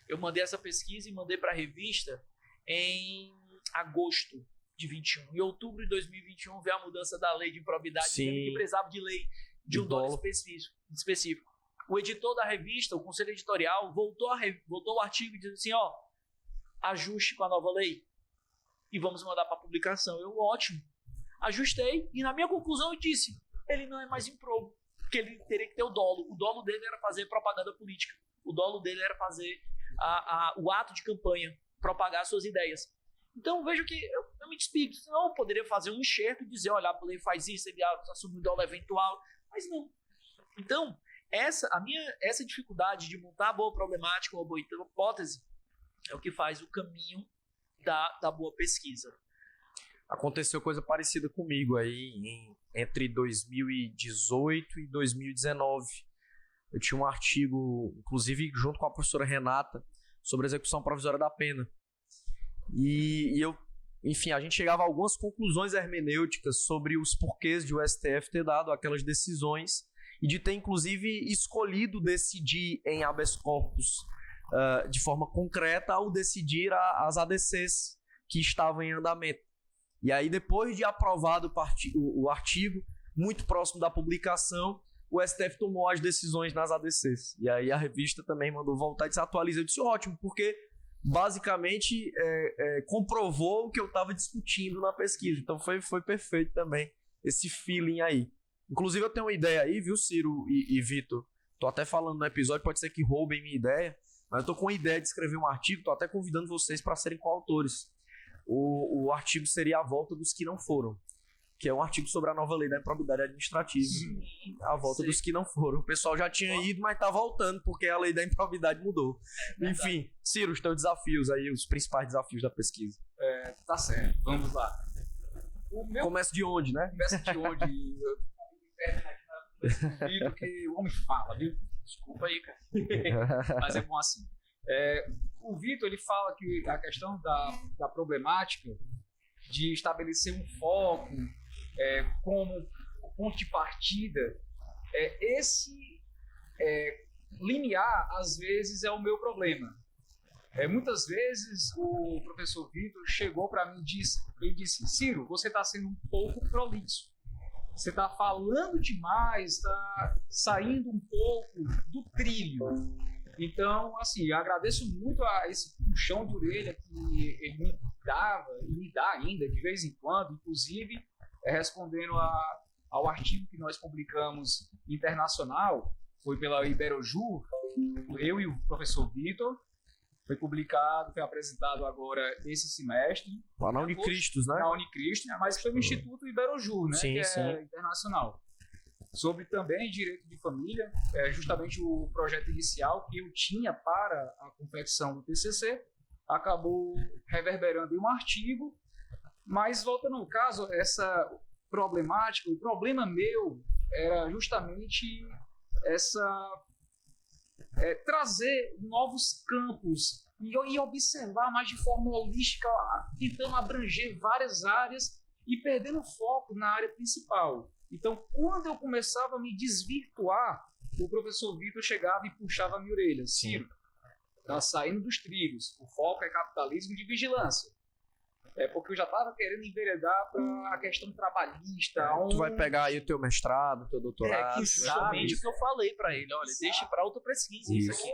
Eu mandei essa pesquisa e mandei para a revista em agosto de 21. Em outubro de 2021 veio a mudança da lei de improbidade, dizendo que precisava de lei de um dolo específico. O editor da revista, o conselho editorial, voltou o artigo e disse assim, ajuste com a nova lei e vamos mandar para publicação. Eu, ótimo. Ajustei e na minha conclusão eu disse, ele não é mais improbo, porque ele teria que ter o dolo. O dolo dele era fazer propaganda política. O dolo dele era fazer o ato de campanha, propagar suas ideias. Então vejo que eu me despido. Senão eu poderia fazer um enxerto e dizer, olha, a lei faz isso, ele assume o dolo eventual, mas não. Então, essa dificuldade de montar a boa problemática, uma boa hipótese, é o que faz o caminho da boa pesquisa. Aconteceu coisa parecida comigo aí entre 2018 e 2019. Eu tinha um artigo, inclusive junto com a professora Renata, sobre a execução provisória da pena. E eu, enfim, a gente chegava a algumas conclusões hermenêuticas sobre os porquês de o STF ter dado aquelas decisões e de ter, inclusive, escolhido decidir em habeas corpus de forma concreta ao decidir as ADCs que estavam em andamento. E aí, depois de aprovado o artigo, muito próximo da publicação, o STF tomou as decisões nas ADCs. E aí a revista também mandou voltar e desatualizar. Eu disse, ótimo, porque basicamente comprovou o que eu estava discutindo na pesquisa. Então foi perfeito também esse feeling aí. Inclusive eu tenho uma ideia aí, viu, Ciro e Vitor? Tô até falando no episódio, pode ser que roubem minha ideia, mas eu tô com a ideia de escrever um artigo, tô até convidando vocês para serem coautores. O artigo seria A Volta dos Que Não Foram, que é um artigo sobre a nova lei da improbidade administrativa. A volta dos que não foram. O pessoal já tinha ido, mas tá voltando, porque a lei da improbidade mudou. Enfim, Ciro, os teus desafios aí, os principais desafios da pesquisa. Tá certo, vamos lá. Começa de onde, né? Começa de onde? Eu que o homem fala, viu? Desculpa aí, cara. Mas é bom assim. O Vitor, ele fala que a questão da problemática de estabelecer um foco como ponto de partida, esse limiar, às vezes, é o meu problema. Muitas vezes, o professor Vitor chegou para mim e disse, Ciro, você está sendo um pouco prolixo. Você está falando demais, está saindo um pouco do trilho. Então, assim, eu agradeço muito a esse puxão de orelha que ele me dava e me dá ainda de vez em quando, inclusive respondendo ao artigo que nós publicamos internacional, foi pela Iberojur, eu e o professor Vitor, foi publicado, foi apresentado agora esse semestre. Lá na Unicristos, né? Na Unicristos, mas foi no Instituto Iberojur, né? Sim, que sim. É internacional. Sobre também direito de família, justamente o projeto inicial que eu tinha para a confecção do TCC, acabou reverberando em um artigo, mas voltando ao caso, essa problemática, o problema meu era justamente trazer novos campos e observar mais de forma holística, tentando abranger várias áreas e perdendo foco na área principal. Então, quando eu começava a me desvirtuar, o professor Vitor chegava e puxava a minha orelha. Ciro, está saindo dos trilhos, o foco é capitalismo de vigilância. É porque eu já estava querendo enveredar para a questão trabalhista. Tu vai pegar aí o teu mestrado, teu doutorado. É exatamente o que eu falei para ele. Olha, deixa para outra pesquisa isso aqui.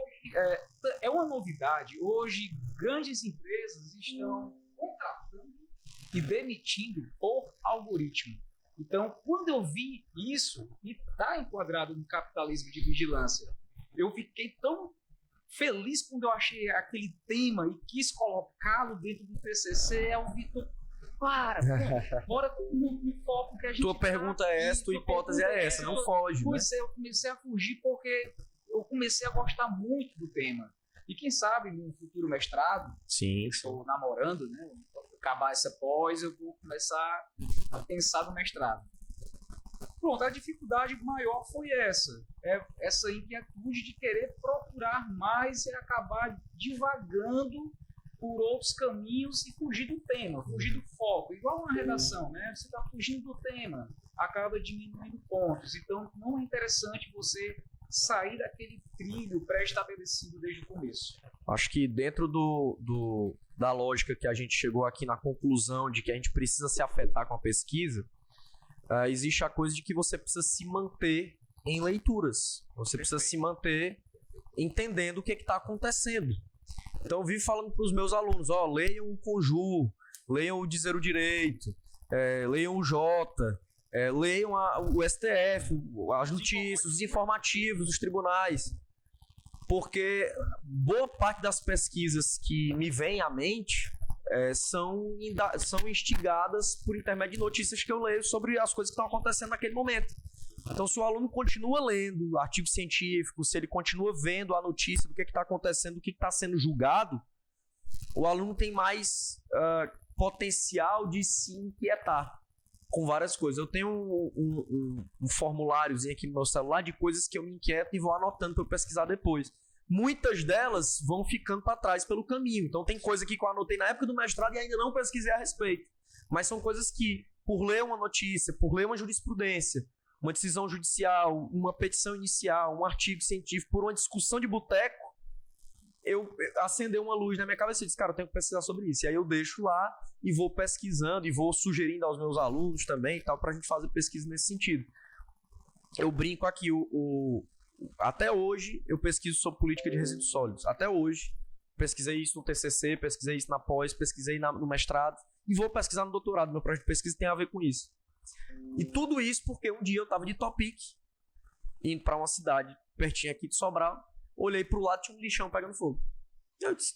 É uma novidade. Hoje, grandes empresas estão contratando e demitindo por algoritmo. Então, quando eu vi isso, e está enquadrado no capitalismo de vigilância, eu fiquei tão feliz quando eu achei aquele tema e quis colocá-lo dentro do TCC. O Vitor, bora com um foco que a gente... Tua pergunta é essa, tua hipótese é essa, não foge, né? Eu comecei a fugir porque eu comecei a gostar muito do tema. E quem sabe, no futuro mestrado, estou namorando, né? Acabar essa pós, eu vou começar a pensar no mestrado. Pronto, a dificuldade maior foi essa inquietude de querer procurar mais e acabar divagando por outros caminhos e fugir do tema, fugir do foco. Igual uma redação, né? Você está fugindo do tema, acaba diminuindo pontos. Então, não é interessante você sair daquele trilho pré-estabelecido desde o começo. Acho que dentro da lógica que a gente chegou aqui na conclusão de que a gente precisa se afetar com a pesquisa, existe a coisa de que você precisa se manter em leituras. Você precisa se manter entendendo o que está acontecendo. Então eu vivo falando para os meus alunos, leiam o Conjur, leiam o Dizer o Direito, leiam o Jota, leiam o STF, as notícias, os informativos dos tribunais. Porque boa parte das pesquisas que me vêm à mente são instigadas por intermédio de notícias que eu leio sobre as coisas que estão acontecendo naquele momento. Então, se o aluno continua lendo artigo científico, se ele continua vendo a notícia do que está acontecendo, do que está sendo julgado, o aluno tem mais potencial de se inquietar com várias coisas. Eu tenho um formuláriozinho aqui no meu celular de coisas que eu me inquieto e vou anotando para eu pesquisar depois. Muitas delas vão ficando para trás pelo caminho. Então tem coisa aqui que eu anotei na época do mestrado e ainda não pesquisei a respeito. Mas são coisas que, por ler uma notícia, por ler uma jurisprudência, uma decisão judicial, uma petição inicial, um artigo científico, por uma discussão de boteco, eu acendeu uma luz na minha cabeça e disse, cara, eu tenho que pesquisar sobre isso. E aí eu deixo lá e vou pesquisando e vou sugerindo aos meus alunos também e tal, pra gente fazer pesquisa nesse sentido. Eu brinco aqui, até hoje eu pesquiso sobre política de resíduos sólidos. Até hoje, pesquisei isso no TCC, pesquisei isso na pós, pesquisei no mestrado e vou pesquisar no doutorado. Meu projeto de pesquisa tem a ver com isso. E tudo isso porque um dia eu tava de Topic, indo pra uma cidade pertinho aqui de Sobral, olhei pro lado e tinha um lixão pegando fogo. Eu disse,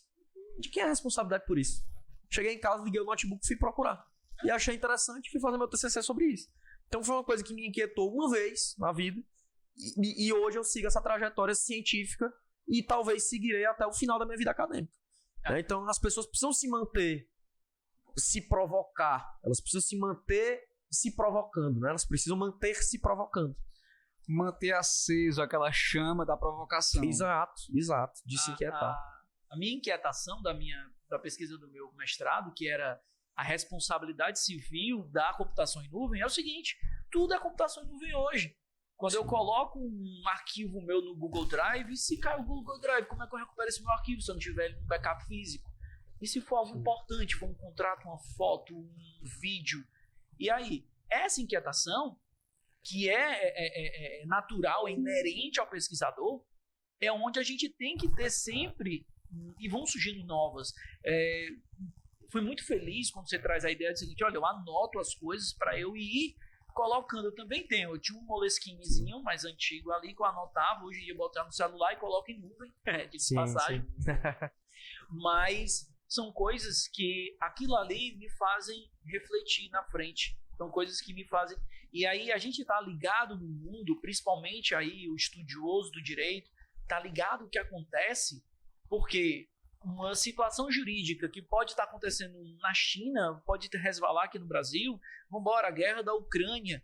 de quem é a responsabilidade por isso? Cheguei em casa, liguei o notebook e fui procurar. E achei interessante e fui fazer meu TCC sobre isso. Então foi uma coisa que me inquietou uma vez na vida e hoje eu sigo essa trajetória científica e talvez seguirei até o final da minha vida acadêmica. Então as pessoas precisam se manter, se provocar, elas precisam se manter se provocando, né? Elas precisam manter se provocando. Manter aceso aquela chama da provocação. Exato, de se inquietar. A minha inquietação da pesquisa do meu mestrado, que era a responsabilidade civil da computação em nuvem, é o seguinte, tudo é computação em nuvem hoje. Quando eu coloco um arquivo meu no Google Drive, se cai o Google Drive, como é que eu recupero esse meu arquivo se eu não tiver ele no backup físico? E se for algo importante, for um contrato, uma foto, um vídeo? E aí, essa inquietação, que é natural, é inerente ao pesquisador, é onde a gente tem que ter sempre, e vão surgindo novas. Fui muito feliz quando você traz a ideia do seguinte, olha, eu anoto as coisas para eu ir colocando. Eu também tenho, eu tinha um Moleskine mais antigo ali que eu anotava, hoje em dia eu botar no celular e coloco em nuvem, de passagem. Mas são coisas que aquilo ali me fazem refletir na frente. São coisas que me fazem... E aí a gente está ligado no mundo, principalmente aí o estudioso do direito, está ligado o que acontece, porque uma situação jurídica que pode estar acontecendo na China, pode resvalar aqui no Brasil, vambora, a guerra da Ucrânia,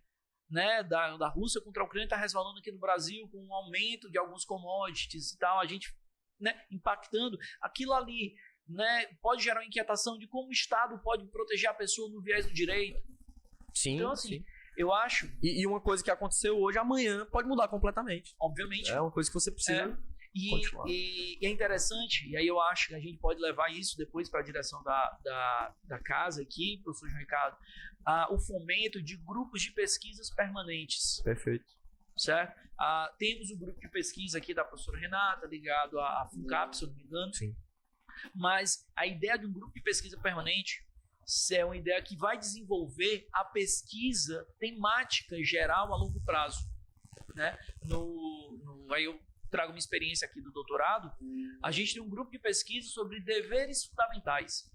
né, da Rússia contra a Ucrânia está resvalando aqui no Brasil com um aumento de alguns commodities e tal, a gente né, impactando, aquilo ali, né, pode gerar uma inquietação de como o Estado pode proteger a pessoa no viés do direito. Sim, Então, assim, sim. eu acho... E uma coisa que aconteceu hoje, amanhã pode mudar completamente. Obviamente. É uma coisa que você precisa continuar. E é interessante, e aí eu acho que a gente pode levar isso depois para a direção da casa aqui, professor João Ricardo, o fomento de grupos de pesquisas permanentes. Perfeito. Certo? Temos um grupo de pesquisa aqui da professora Renata, ligado à FUNCAP, se eu não me engano. Sim. Mas a ideia de um grupo de pesquisa permanente é uma ideia que vai desenvolver a pesquisa temática geral a longo prazo. Né? Aí eu trago uma experiência aqui do doutorado. A gente tem um grupo de pesquisa sobre deveres fundamentais.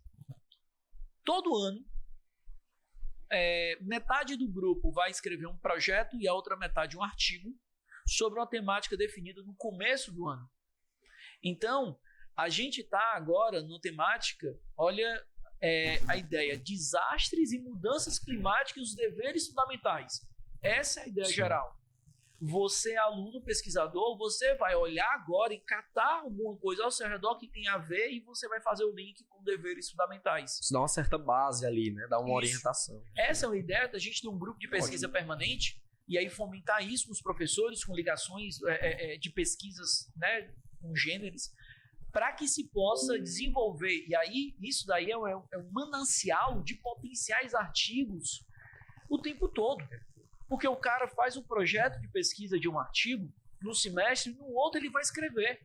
Todo ano, metade do grupo vai escrever um projeto e a outra metade um artigo sobre uma temática definida no começo do ano. Então, a gente está agora na temática, olha a ideia, desastres e mudanças climáticas e os deveres fundamentais. Essa é a ideia geral. Você, aluno, pesquisador, você vai olhar agora e catar alguma coisa ao seu redor que tem a ver e você vai fazer o link com deveres fundamentais. Isso dá uma certa base ali, né? Dá uma orientação. Essa é uma ideia da gente ter um grupo de pesquisa permanente e aí fomentar isso com os professores, com ligações de pesquisas, né, com gêneros, para que se possa desenvolver. E aí, isso daí é um manancial de potenciais artigos o tempo todo. Porque o cara faz um projeto de pesquisa de um artigo no semestre e no outro ele vai escrever.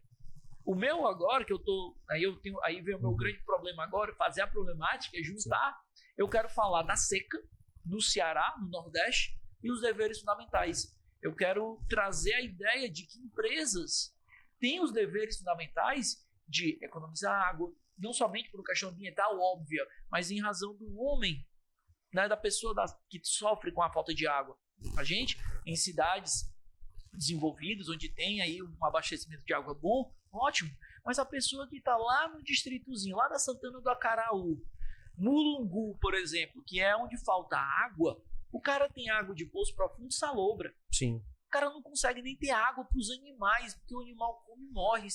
O meu agora, que eu tô... Aí vem o meu grande problema agora, fazer a problemática, é juntar. Eu quero falar da seca no Ceará, no Nordeste, e os deveres fundamentais. Eu quero trazer a ideia de que empresas têm os deveres fundamentais de economizar água, não somente por uma questão ambiental óbvia, mas em razão do homem, né, da pessoa que sofre com a falta de água. A gente, em cidades desenvolvidas, onde tem aí um abastecimento de água bom, ótimo, mas a pessoa que está lá no distritozinho, lá da Santana do Acaraú, no Lungu, por exemplo, que é onde falta água, o cara tem água de poço profundo salobra. Sim. O cara não consegue nem ter água para os animais, porque o animal come e morre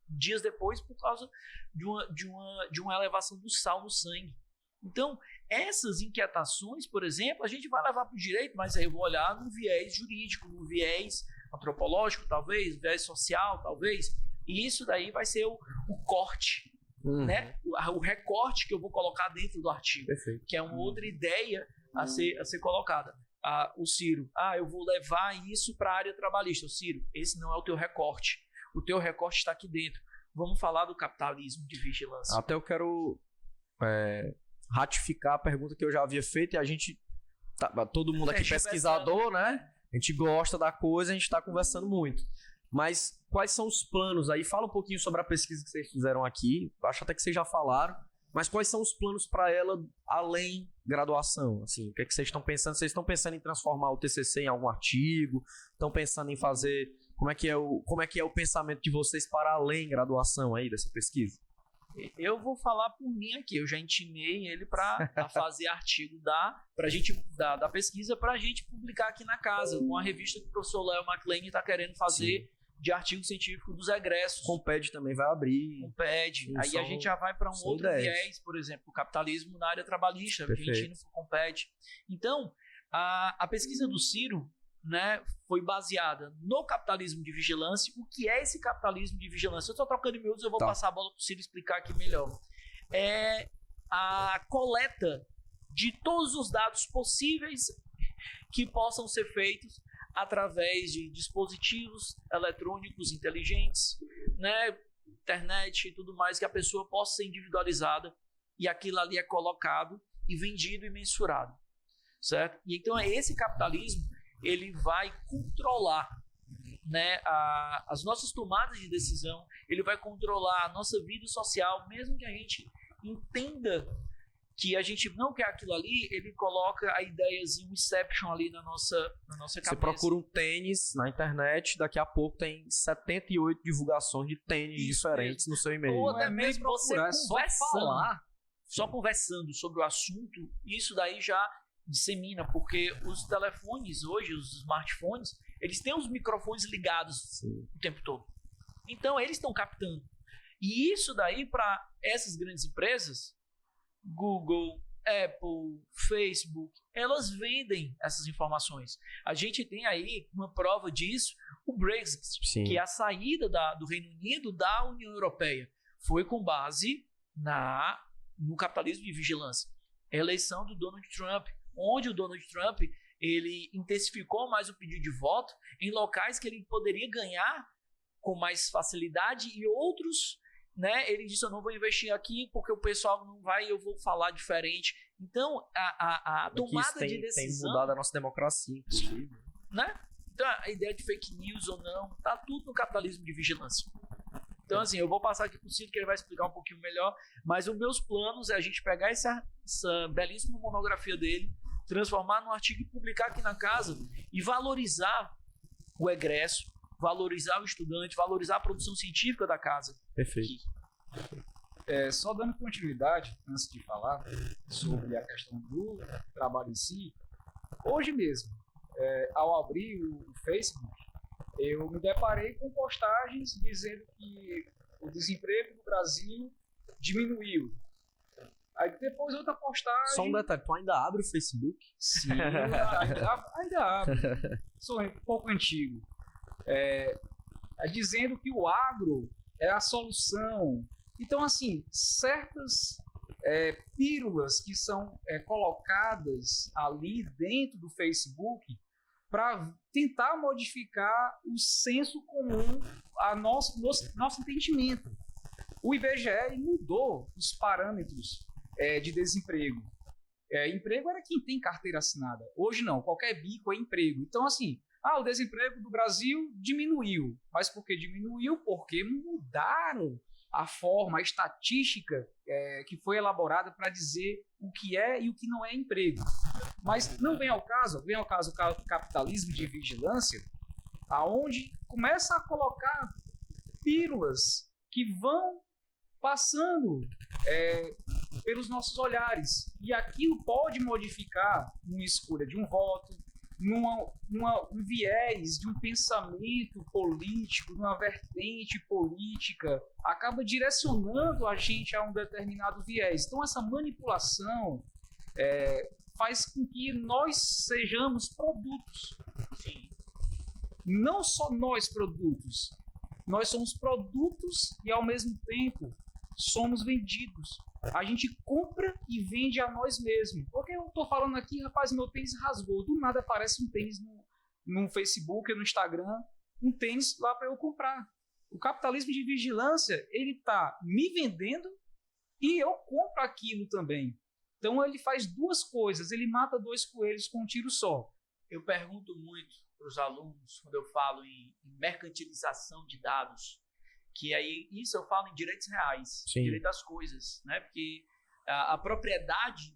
dias depois por causa de uma elevação do sal no sangue. Então, essas inquietações, por exemplo, a gente vai levar para o direito, mas aí eu vou olhar no viés jurídico, no viés antropológico, talvez, viés social, talvez, e isso daí vai ser o corte, né? O recorte que eu vou colocar dentro do artigo. Perfeito. Que é uma outra ideia a ser colocada. O Ciro, eu vou levar isso para a área trabalhista. Ciro, esse não é o teu recorte. O teu recorte está aqui dentro. Vamos falar do capitalismo de vigilância. Até eu quero ratificar a pergunta que eu já havia feito e a gente, todo mundo aqui pesquisador, né? A gente gosta da coisa, a gente está conversando muito. Mas quais são os planos aí? Fala um pouquinho sobre a pesquisa que vocês fizeram aqui. Acho até que vocês já falaram. Mas quais são os planos para ela além graduação? Assim, o que é que vocês estão pensando? Vocês estão pensando em transformar o TCC em algum artigo? Estão pensando em fazer... Como é que é o pensamento de vocês para além graduação aí dessa pesquisa? Eu vou falar por mim aqui. Eu já intimei ele para fazer artigo da pesquisa para a gente publicar aqui na casa, com a revista que o professor Léo McLean está querendo fazer. Sim. De artigo científico dos egressos. Comped também vai abrir. Comped. Aí a gente já vai para um outro viés, por exemplo, o capitalismo na área trabalhista, argentino por Comped. Então, a pesquisa do Ciro, né, foi baseada no capitalismo de vigilância. O que é esse capitalismo de vigilância? Eu estou trocando em miúdos, eu vou passar a bola para o Ciro explicar aqui melhor. É a coleta de todos os dados possíveis que possam ser feitos através de dispositivos eletrônicos inteligentes, né, internet e tudo mais, que a pessoa possa ser individualizada e aquilo ali é colocado e vendido e mensurado, certo? E então esse capitalismo, ele vai controlar, né, as nossas tomadas de decisão, ele vai controlar a nossa vida social, mesmo que a gente entenda que a gente não quer aquilo ali, ele coloca a ideiazinha, um inception ali na nossa cabeça. Você procura um tênis na internet, daqui a pouco tem 78 divulgações de tênis diferentes no seu e-mail. Ou até mesmo você só conversando sobre o assunto, isso daí já dissemina, porque os telefones hoje, os smartphones, eles têm os microfones ligados o tempo todo. Então, eles estão captando. E isso daí, para essas grandes empresas, Google, Apple, Facebook, elas vendem essas informações. A gente tem aí uma prova disso, o Brexit, Sim. que é a saída do Reino Unido da União Europeia. Foi com base no capitalismo de vigilância. A eleição do Donald Trump, onde o Donald Trump ele intensificou mais o pedido de voto em locais que ele poderia ganhar com mais facilidade e outros, né, ele disse, eu não vou investir aqui porque o pessoal não vai, eu vou falar diferente. Então, a tomada de decisão... Tem mudado a nossa democracia, inclusive. Sim, né? Então, a ideia de fake news ou não, tá tudo no capitalismo de vigilância. Então, assim, eu vou passar aqui pro Ciro, que ele vai explicar um pouquinho melhor, mas os meus planos é a gente pegar essa belíssima monografia dele, transformar num artigo e publicar aqui na casa e valorizar o egresso, valorizar o estudante, valorizar a produção científica da casa. Perfeito. Só dando continuidade, antes de falar sobre a questão do trabalho em si, hoje mesmo, ao abrir o Facebook, eu me deparei com postagens dizendo que o desemprego no Brasil diminuiu. Aí depois outra postagem... Só um detalhe, tu ainda abre o Facebook? Sim, ainda abre. Sou um pouco antigo. Dizendo que o agro é a solução. Então, assim, certas pílulas que são colocadas ali dentro do Facebook para tentar modificar o senso comum, nosso entendimento. O IBGE mudou os parâmetros de desemprego. Emprego era quem tem carteira assinada. Hoje não, qualquer bico é emprego. Então, assim, o desemprego do Brasil diminuiu. Mas por que diminuiu? Porque mudaram a forma, a estatística que foi elaborada para dizer o que é e o que não é emprego. Mas não vem ao caso o capitalismo de vigilância, aonde começa a colocar pílulas que vão passando pelos nossos olhares. E aquilo pode modificar uma escolha de um voto, um viés de um pensamento político, de uma vertente política, acaba direcionando a gente a um determinado viés. Então, essa manipulação faz com que nós sejamos produtos. Sim. Não só nós produtos. Nós somos produtos e, ao mesmo tempo, somos vendidos. A gente compra e vende a nós mesmos. Porque eu tô falando aqui, rapaz, meu tênis rasgou. Do nada aparece um tênis no Facebook, no Instagram, um tênis lá para eu comprar. O capitalismo de vigilância, ele tá me vendendo e eu compro aquilo também. Então ele faz duas coisas, ele mata dois coelhos com um tiro só. Eu pergunto muito para os alunos, quando eu falo em mercantilização de dados, que aí isso eu falo em direitos reais, Sim. direito às coisas, né? Porque a propriedade,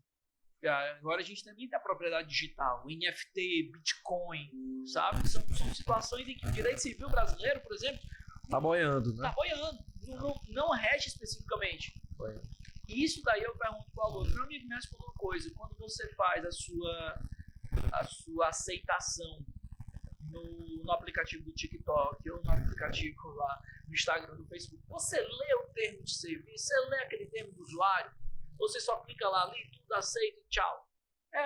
agora a gente também tem a propriedade digital, o NFT, Bitcoin, sabe? São situações em que o direito civil brasileiro, por exemplo, Tá boiando, né? tá boiando, não rege especificamente. Isso daí eu pergunto para o aluno, meu amigo, me responda uma coisa, quando você faz a sua aceitação no aplicativo do TikTok ou no aplicativo lá no Instagram, do Facebook, você lê o termo de serviço, você lê aquele termo do usuário, ou você só clica lá, lê tudo, aceita e tchau.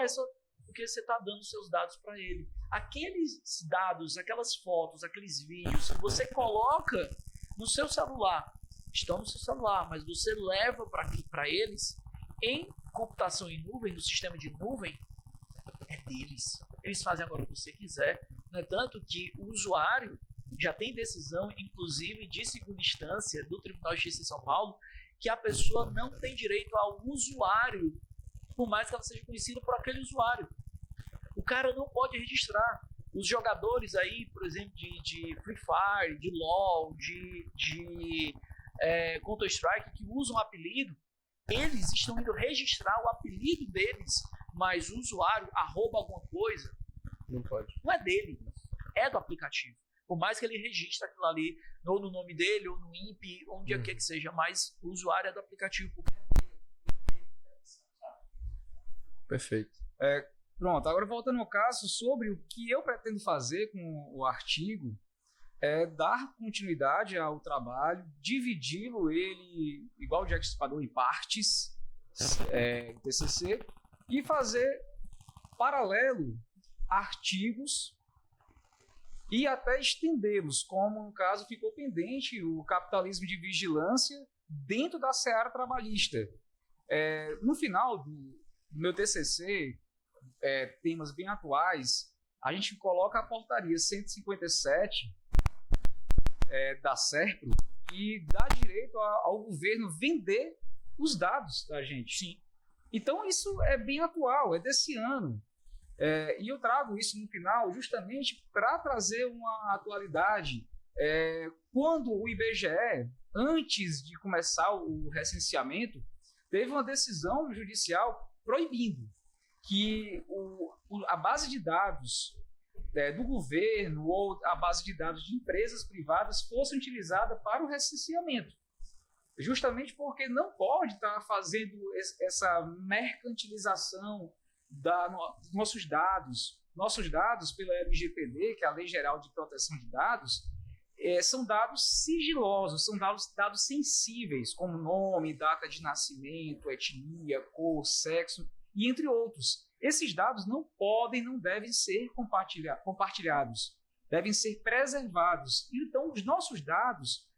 Só porque você está dando seus dados para ele. Aqueles dados, aquelas fotos, aqueles vídeos que você coloca no seu celular, estão no seu celular, mas você leva para eles em computação em nuvem, no sistema de nuvem, é deles. Eles fazem agora o que você quiser. No entanto, que o usuário já tem decisão, inclusive de segunda instância do Tribunal de Justiça de São Paulo, que a pessoa não tem direito ao usuário, por mais que ela seja conhecida por aquele usuário. O cara não pode registrar. Os jogadores aí, por exemplo, de Free Fire, de LoL, de Counter-Strike, que usam o apelido, eles estão indo registrar o apelido deles, mas o usuário, @alguma coisa, Não pode. não é dele, é do aplicativo. Por mais que ele registre aquilo ali, ou no nome dele, ou no INPE, onde quer que seja, mas o usuário é do aplicativo. Perfeito. Pronto, agora voltando ao caso sobre o que eu pretendo fazer com o artigo, dar continuidade ao trabalho, dividi-lo ele, igual o Jack Stripador, em partes, TCC, e fazer paralelo artigos e até estendê-los, como no caso ficou pendente o capitalismo de vigilância dentro da seara trabalhista. No final do meu TCC, temas bem atuais, a gente coloca a portaria 157 da SERPRO, que dá direito ao governo vender os dados da gente. Sim. Então isso é bem atual, é desse ano. E eu trago isso no final justamente para trazer uma atualidade. Quando o IBGE, antes de começar o recenseamento, teve uma decisão judicial proibindo que a base de dados do governo ou a base de dados de empresas privadas fosse utilizada para o recenseamento. Justamente porque não pode estar fazendo essa mercantilização dos nossos dados. Nossos dados, pela LGPD, que é a Lei Geral de Proteção de Dados, são dados sigilosos, são dados sensíveis, como nome, data de nascimento, etnia, cor, sexo, e entre outros. Esses dados não podem, não devem ser compartilhados, devem ser preservados. Então, os nossos dados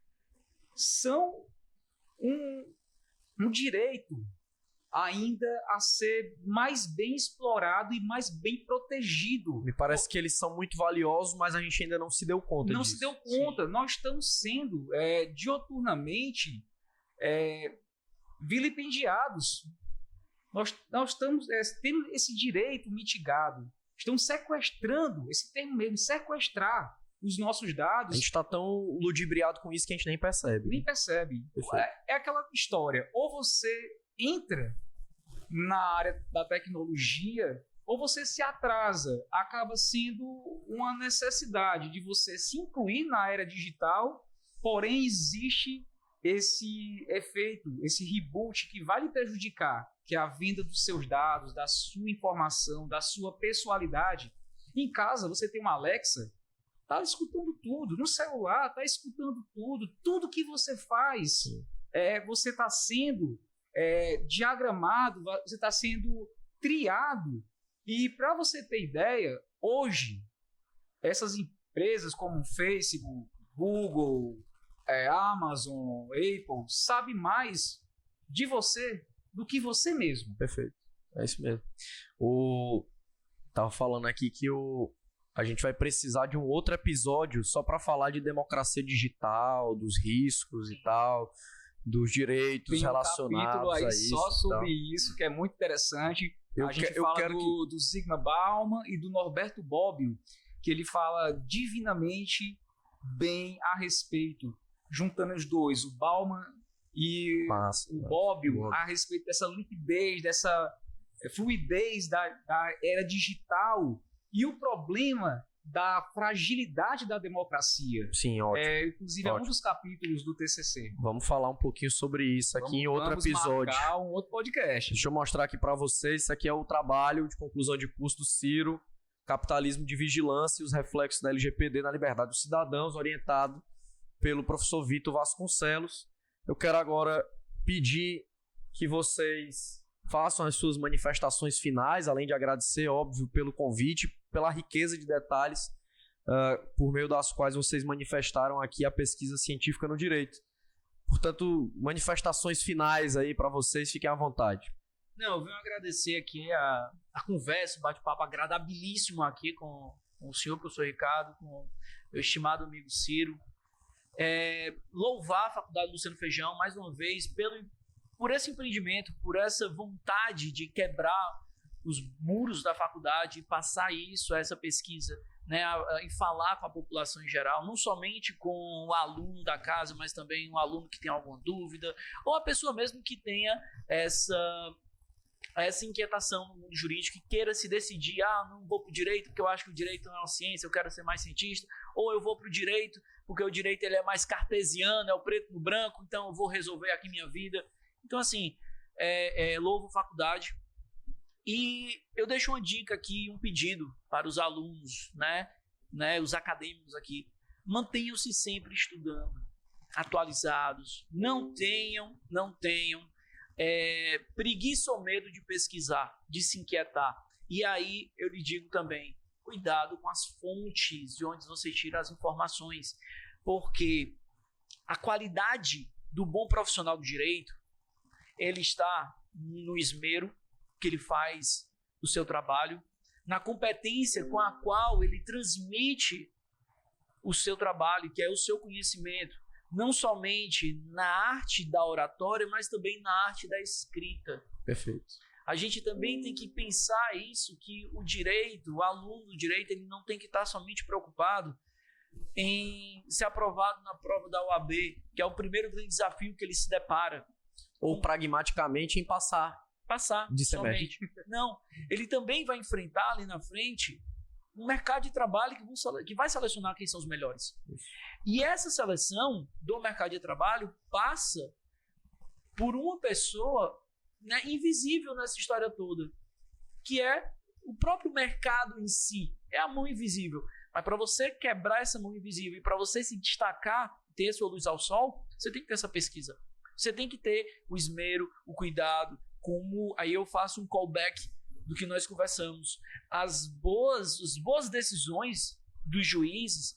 são um direito ainda a ser mais bem explorado e mais bem protegido. Me parece que eles são muito valiosos, mas a gente ainda não se deu conta disso. Não se deu conta. Sim. Nós estamos sendo dioturnamente vilipendiados. Nós estamos tendo esse direito mitigado. Estamos sequestrando, esse termo mesmo, sequestrar os nossos dados. A gente está tão ludibriado com isso que a gente nem percebe. Nem percebe. É aquela história. Ou você entra na área da tecnologia, ou você se atrasa. Acaba sendo uma necessidade de você se incluir na era digital, porém existe esse efeito, esse reboot que vai lhe prejudicar, que é a venda dos seus dados, da sua informação, da sua pessoalidade. Em casa, você tem uma Alexa, está escutando tudo. No celular, está escutando tudo que você faz. Você está sendo diagramado, você está sendo triado. E para você ter ideia, hoje, essas empresas como Facebook, Google, Amazon, Apple, sabem mais de você do que você mesmo. Perfeito, é isso mesmo. Tava falando aqui que a gente vai precisar de um outro episódio só para falar de democracia digital, dos riscos e tal, dos direitos relacionados a isso. Só sobre isso, que é muito interessante. A gente fala do Zygmunt Bauman e do Norberto Bobbio, que ele fala divinamente bem a respeito, juntando os dois, o Bauman e o Bobbio, a respeito dessa liquidez, dessa fluidez da era digital e o problema da fragilidade da democracia. Sim, ótimo. Inclusive, é um dos capítulos do TCC. Vamos falar um pouquinho sobre isso aqui em outro episódio. Vamos marcar um outro podcast. Deixa eu mostrar aqui para vocês. Isso aqui é o trabalho de conclusão de curso do Ciro, Capitalismo de Vigilância e os Reflexos da LGPD na Liberdade dos Cidadãos, orientado pelo professor Vitor Vasconcelos. Eu quero agora pedir que vocês façam as suas manifestações finais, além de agradecer, óbvio, pelo convite, pela riqueza de detalhes por meio das quais vocês manifestaram aqui a pesquisa científica no direito. Portanto, manifestações finais aí para vocês, fiquem à vontade. Não, eu venho agradecer aqui a conversa, o bate-papo agradabilíssimo aqui com o senhor, professor Ricardo, com o meu estimado amigo Ciro. Louvar a Faculdade Luciano Feijão, mais uma vez, por esse empreendimento, por essa vontade de quebrar os muros da faculdade e passar essa pesquisa, né, e falar com a população em geral, não somente com o aluno da casa, mas também um aluno que tem alguma dúvida, ou a pessoa mesmo que tenha essa inquietação no mundo jurídico, que queira se decidir, não vou para o direito porque eu acho que o direito não é uma ciência, eu quero ser mais cientista, ou eu vou para o direito porque o direito ele é mais cartesiano, é o preto no branco, então eu vou resolver aqui minha vida. Então, assim, louvo a faculdade. E eu deixo uma dica aqui, um pedido para os alunos, né, os acadêmicos aqui. mantenham-se sempre estudando, atualizados, não tenham preguiça ou medo de pesquisar, de se inquietar. E aí eu lhe digo também, cuidado com as fontes de onde você tira as informações, porque a qualidade do bom profissional do direito, ele está no esmero que ele faz do seu trabalho, na competência com a qual ele transmite o seu trabalho, que é o seu conhecimento, não somente na arte da oratória, mas também na arte da escrita. Perfeito. A gente também tem que pensar isso, que o direito, o aluno do direito, ele não tem que estar somente preocupado em ser aprovado na prova da OAB, que é o primeiro grande desafio que ele se depara. Ou pragmaticamente em passar de semestre. Não, ele também vai enfrentar ali na frente um mercado de trabalho que vai selecionar quem são os melhores. Isso. E essa seleção do mercado de trabalho passa por uma pessoa, né, invisível nessa história toda, que é o próprio mercado em si, é a mão invisível. Mas para você quebrar essa mão invisível e para você se destacar, ter sua luz ao sol, você tem que ter essa pesquisa. Você tem que ter o esmero, o cuidado, como aí eu faço um callback do que nós conversamos. As boas decisões dos juízes,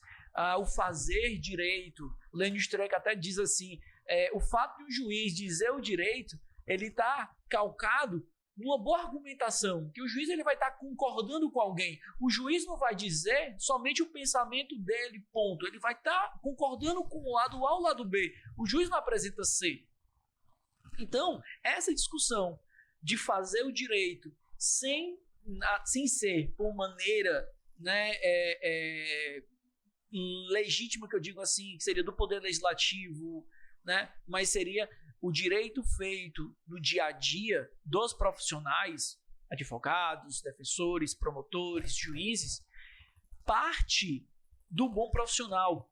o fazer direito. O Lênio Streck até diz assim, o fato de um juiz dizer o direito, ele está calcado numa boa argumentação, que o juiz ele vai estar concordando com alguém. O juiz não vai dizer somente o pensamento dele, ponto. Ele vai estar concordando com o lado A ou o lado B. O juiz não apresenta C. Então, essa discussão de fazer o direito sem ser por maneira, né, legítima, que eu digo assim, que seria do poder legislativo, né, mas seria o direito feito no dia a dia dos profissionais, advogados, defensores, promotores, juízes, parte do bom profissional.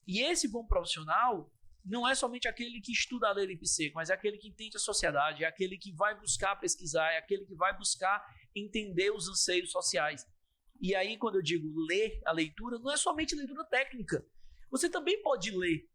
E esse bom profissional não é somente aquele que estuda a lei do IPC, mas é aquele que entende a sociedade, é aquele que vai buscar pesquisar, é aquele que vai buscar entender os anseios sociais. E aí, quando eu digo ler a leitura, não é somente leitura técnica. Você também pode ler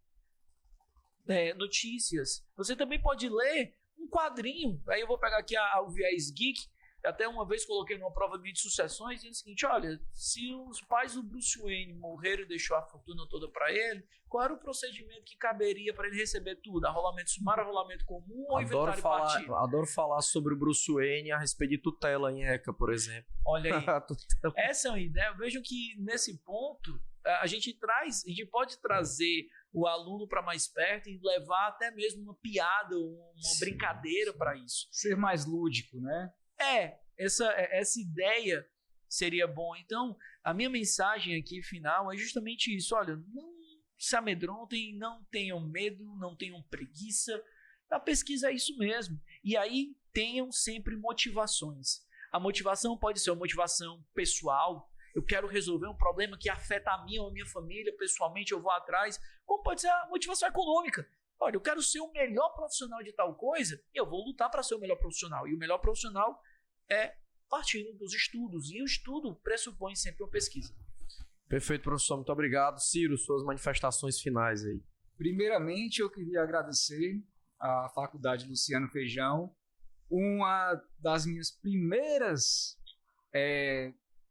notícias, você também pode ler um quadrinho. Aí eu vou pegar aqui o viés geek. Até uma vez coloquei numa prova de sucessões, dizendo o seguinte: olha, se os pais do Bruce Wayne morreram e deixou a fortuna toda para ele, qual era o procedimento que caberia para ele receber tudo? Arrolamento sumário, arrolamento comum ou inventário partido? Adoro falar sobre o Bruce Wayne a respeito de tutela em ECA, por exemplo. Olha aí, essa é uma ideia. Eu vejo que nesse ponto a gente pode trazer o aluno para mais perto e levar até mesmo uma piada, uma brincadeira para isso. Ser mais lúdico, né? Essa ideia seria bom. Então, a minha mensagem aqui final é justamente isso. Olha, não se amedrontem, não tenham medo, não tenham preguiça. A pesquisa é isso mesmo. E aí, tenham sempre motivações. A motivação pode ser uma motivação pessoal. Eu quero resolver um problema que afeta a minha ou a minha família, pessoalmente eu vou atrás. Como pode ser a motivação econômica? Olha, eu quero ser o melhor profissional de tal coisa e eu vou lutar para ser o melhor profissional. E o melhor profissional é partindo dos estudos. E o estudo pressupõe sempre uma pesquisa. Perfeito, professor. Muito obrigado. Ciro, suas manifestações finais aí. Primeiramente, eu queria agradecer à Faculdade Luciano Feijão. Uma das minhas primeiras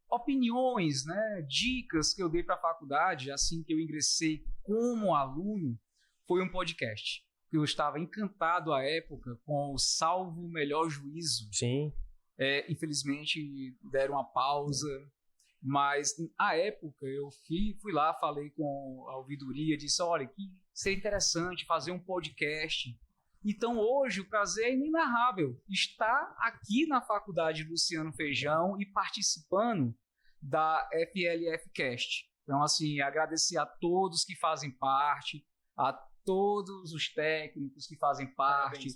opiniões, né, dicas que eu dei para a faculdade, assim que eu ingressei como aluno, foi um podcast. Eu estava encantado à época com o Salvo Melhor Juízo. Sim. Infelizmente deram uma pausa, mas à época eu fui lá, falei com a ouvidoria, disse: olha, que seria interessante fazer um podcast. Então hoje o prazer é inenarrável estar aqui na Faculdade Luciano Feijão e participando da FLF Cast. Então, assim, agradecer a todos que fazem parte, a todos os técnicos que fazem parte,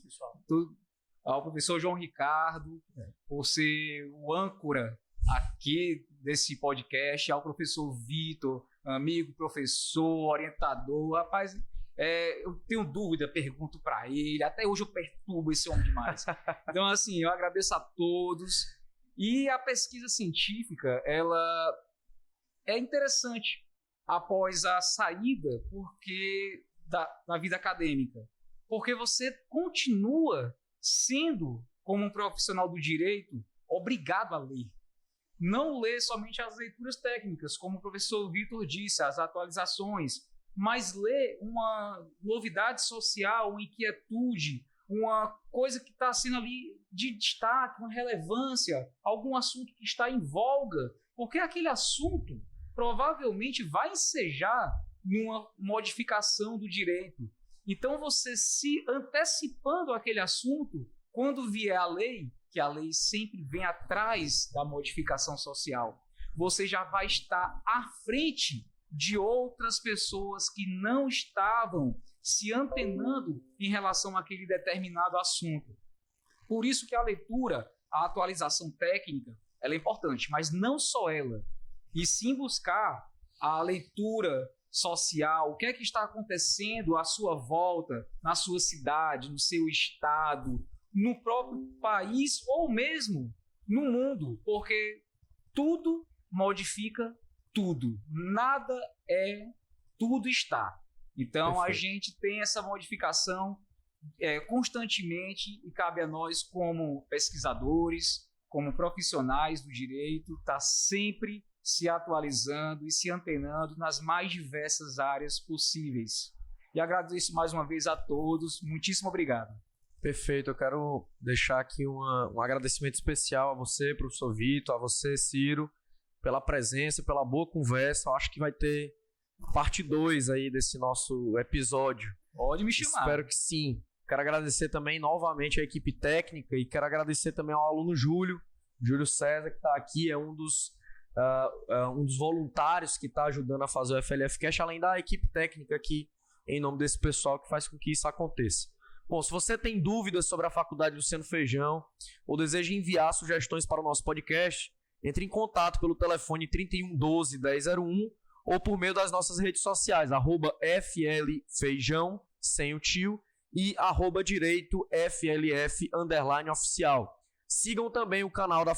ao professor João Ricardo, por ser o âncora aqui desse podcast, ao professor Vitor, amigo, professor, orientador. Rapaz, eu tenho dúvida, pergunto para ele, até hoje eu perturbo esse homem demais. Então, assim, eu agradeço a todos. E a pesquisa científica, ela é interessante. após a saída da vida acadêmica? Porque você continua sendo, como um profissional do direito, obrigado a ler. Não ler somente as leituras técnicas, como o professor Vitor disse, as atualizações, mas ler uma novidade social, uma inquietude, uma coisa que está sendo ali de destaque, uma relevância, algum assunto que está em voga, porque aquele assunto provavelmente vai ensejar numa modificação do direito. Então, você se antecipando àquele assunto, quando vier a lei, que a lei sempre vem atrás da modificação social, você já vai estar à frente de outras pessoas que não estavam se antenando em relação àquele determinado assunto. Por isso que a leitura, a atualização técnica, ela é importante, mas não só ela, e sim buscar a leitura social, o que é que está acontecendo à sua volta, na sua cidade, no seu estado, no próprio país ou mesmo no mundo, porque tudo modifica tudo. Nada é, tudo está. Então, perfeito. A gente tem essa modificação constantemente e cabe a nós, como pesquisadores, como profissionais do direito, estar sempre se atualizando e se antenando nas mais diversas áreas possíveis. E agradeço mais uma vez a todos. Muitíssimo obrigado. Perfeito. Eu quero deixar aqui um agradecimento especial a você, professor Vitor, a você, Ciro, pela presença, pela boa conversa. Eu acho que vai ter parte 2 aí desse nosso episódio. Pode me chamar. Espero que sim. Quero agradecer também novamente a equipe técnica e quero agradecer também ao aluno Júlio César, que está aqui, é um dos voluntários que está ajudando a fazer o FLF Cast, além da equipe técnica aqui, em nome desse pessoal que faz com que isso aconteça. Bom, se você tem dúvidas sobre a Faculdade Luciano Feijão ou deseja enviar sugestões para o nosso podcast, entre em contato pelo telefone 31 12 1001 ou por meio das nossas redes sociais, @FLFeijão, sem o tio, e @direito FLF _oficial. Sigam também o canal da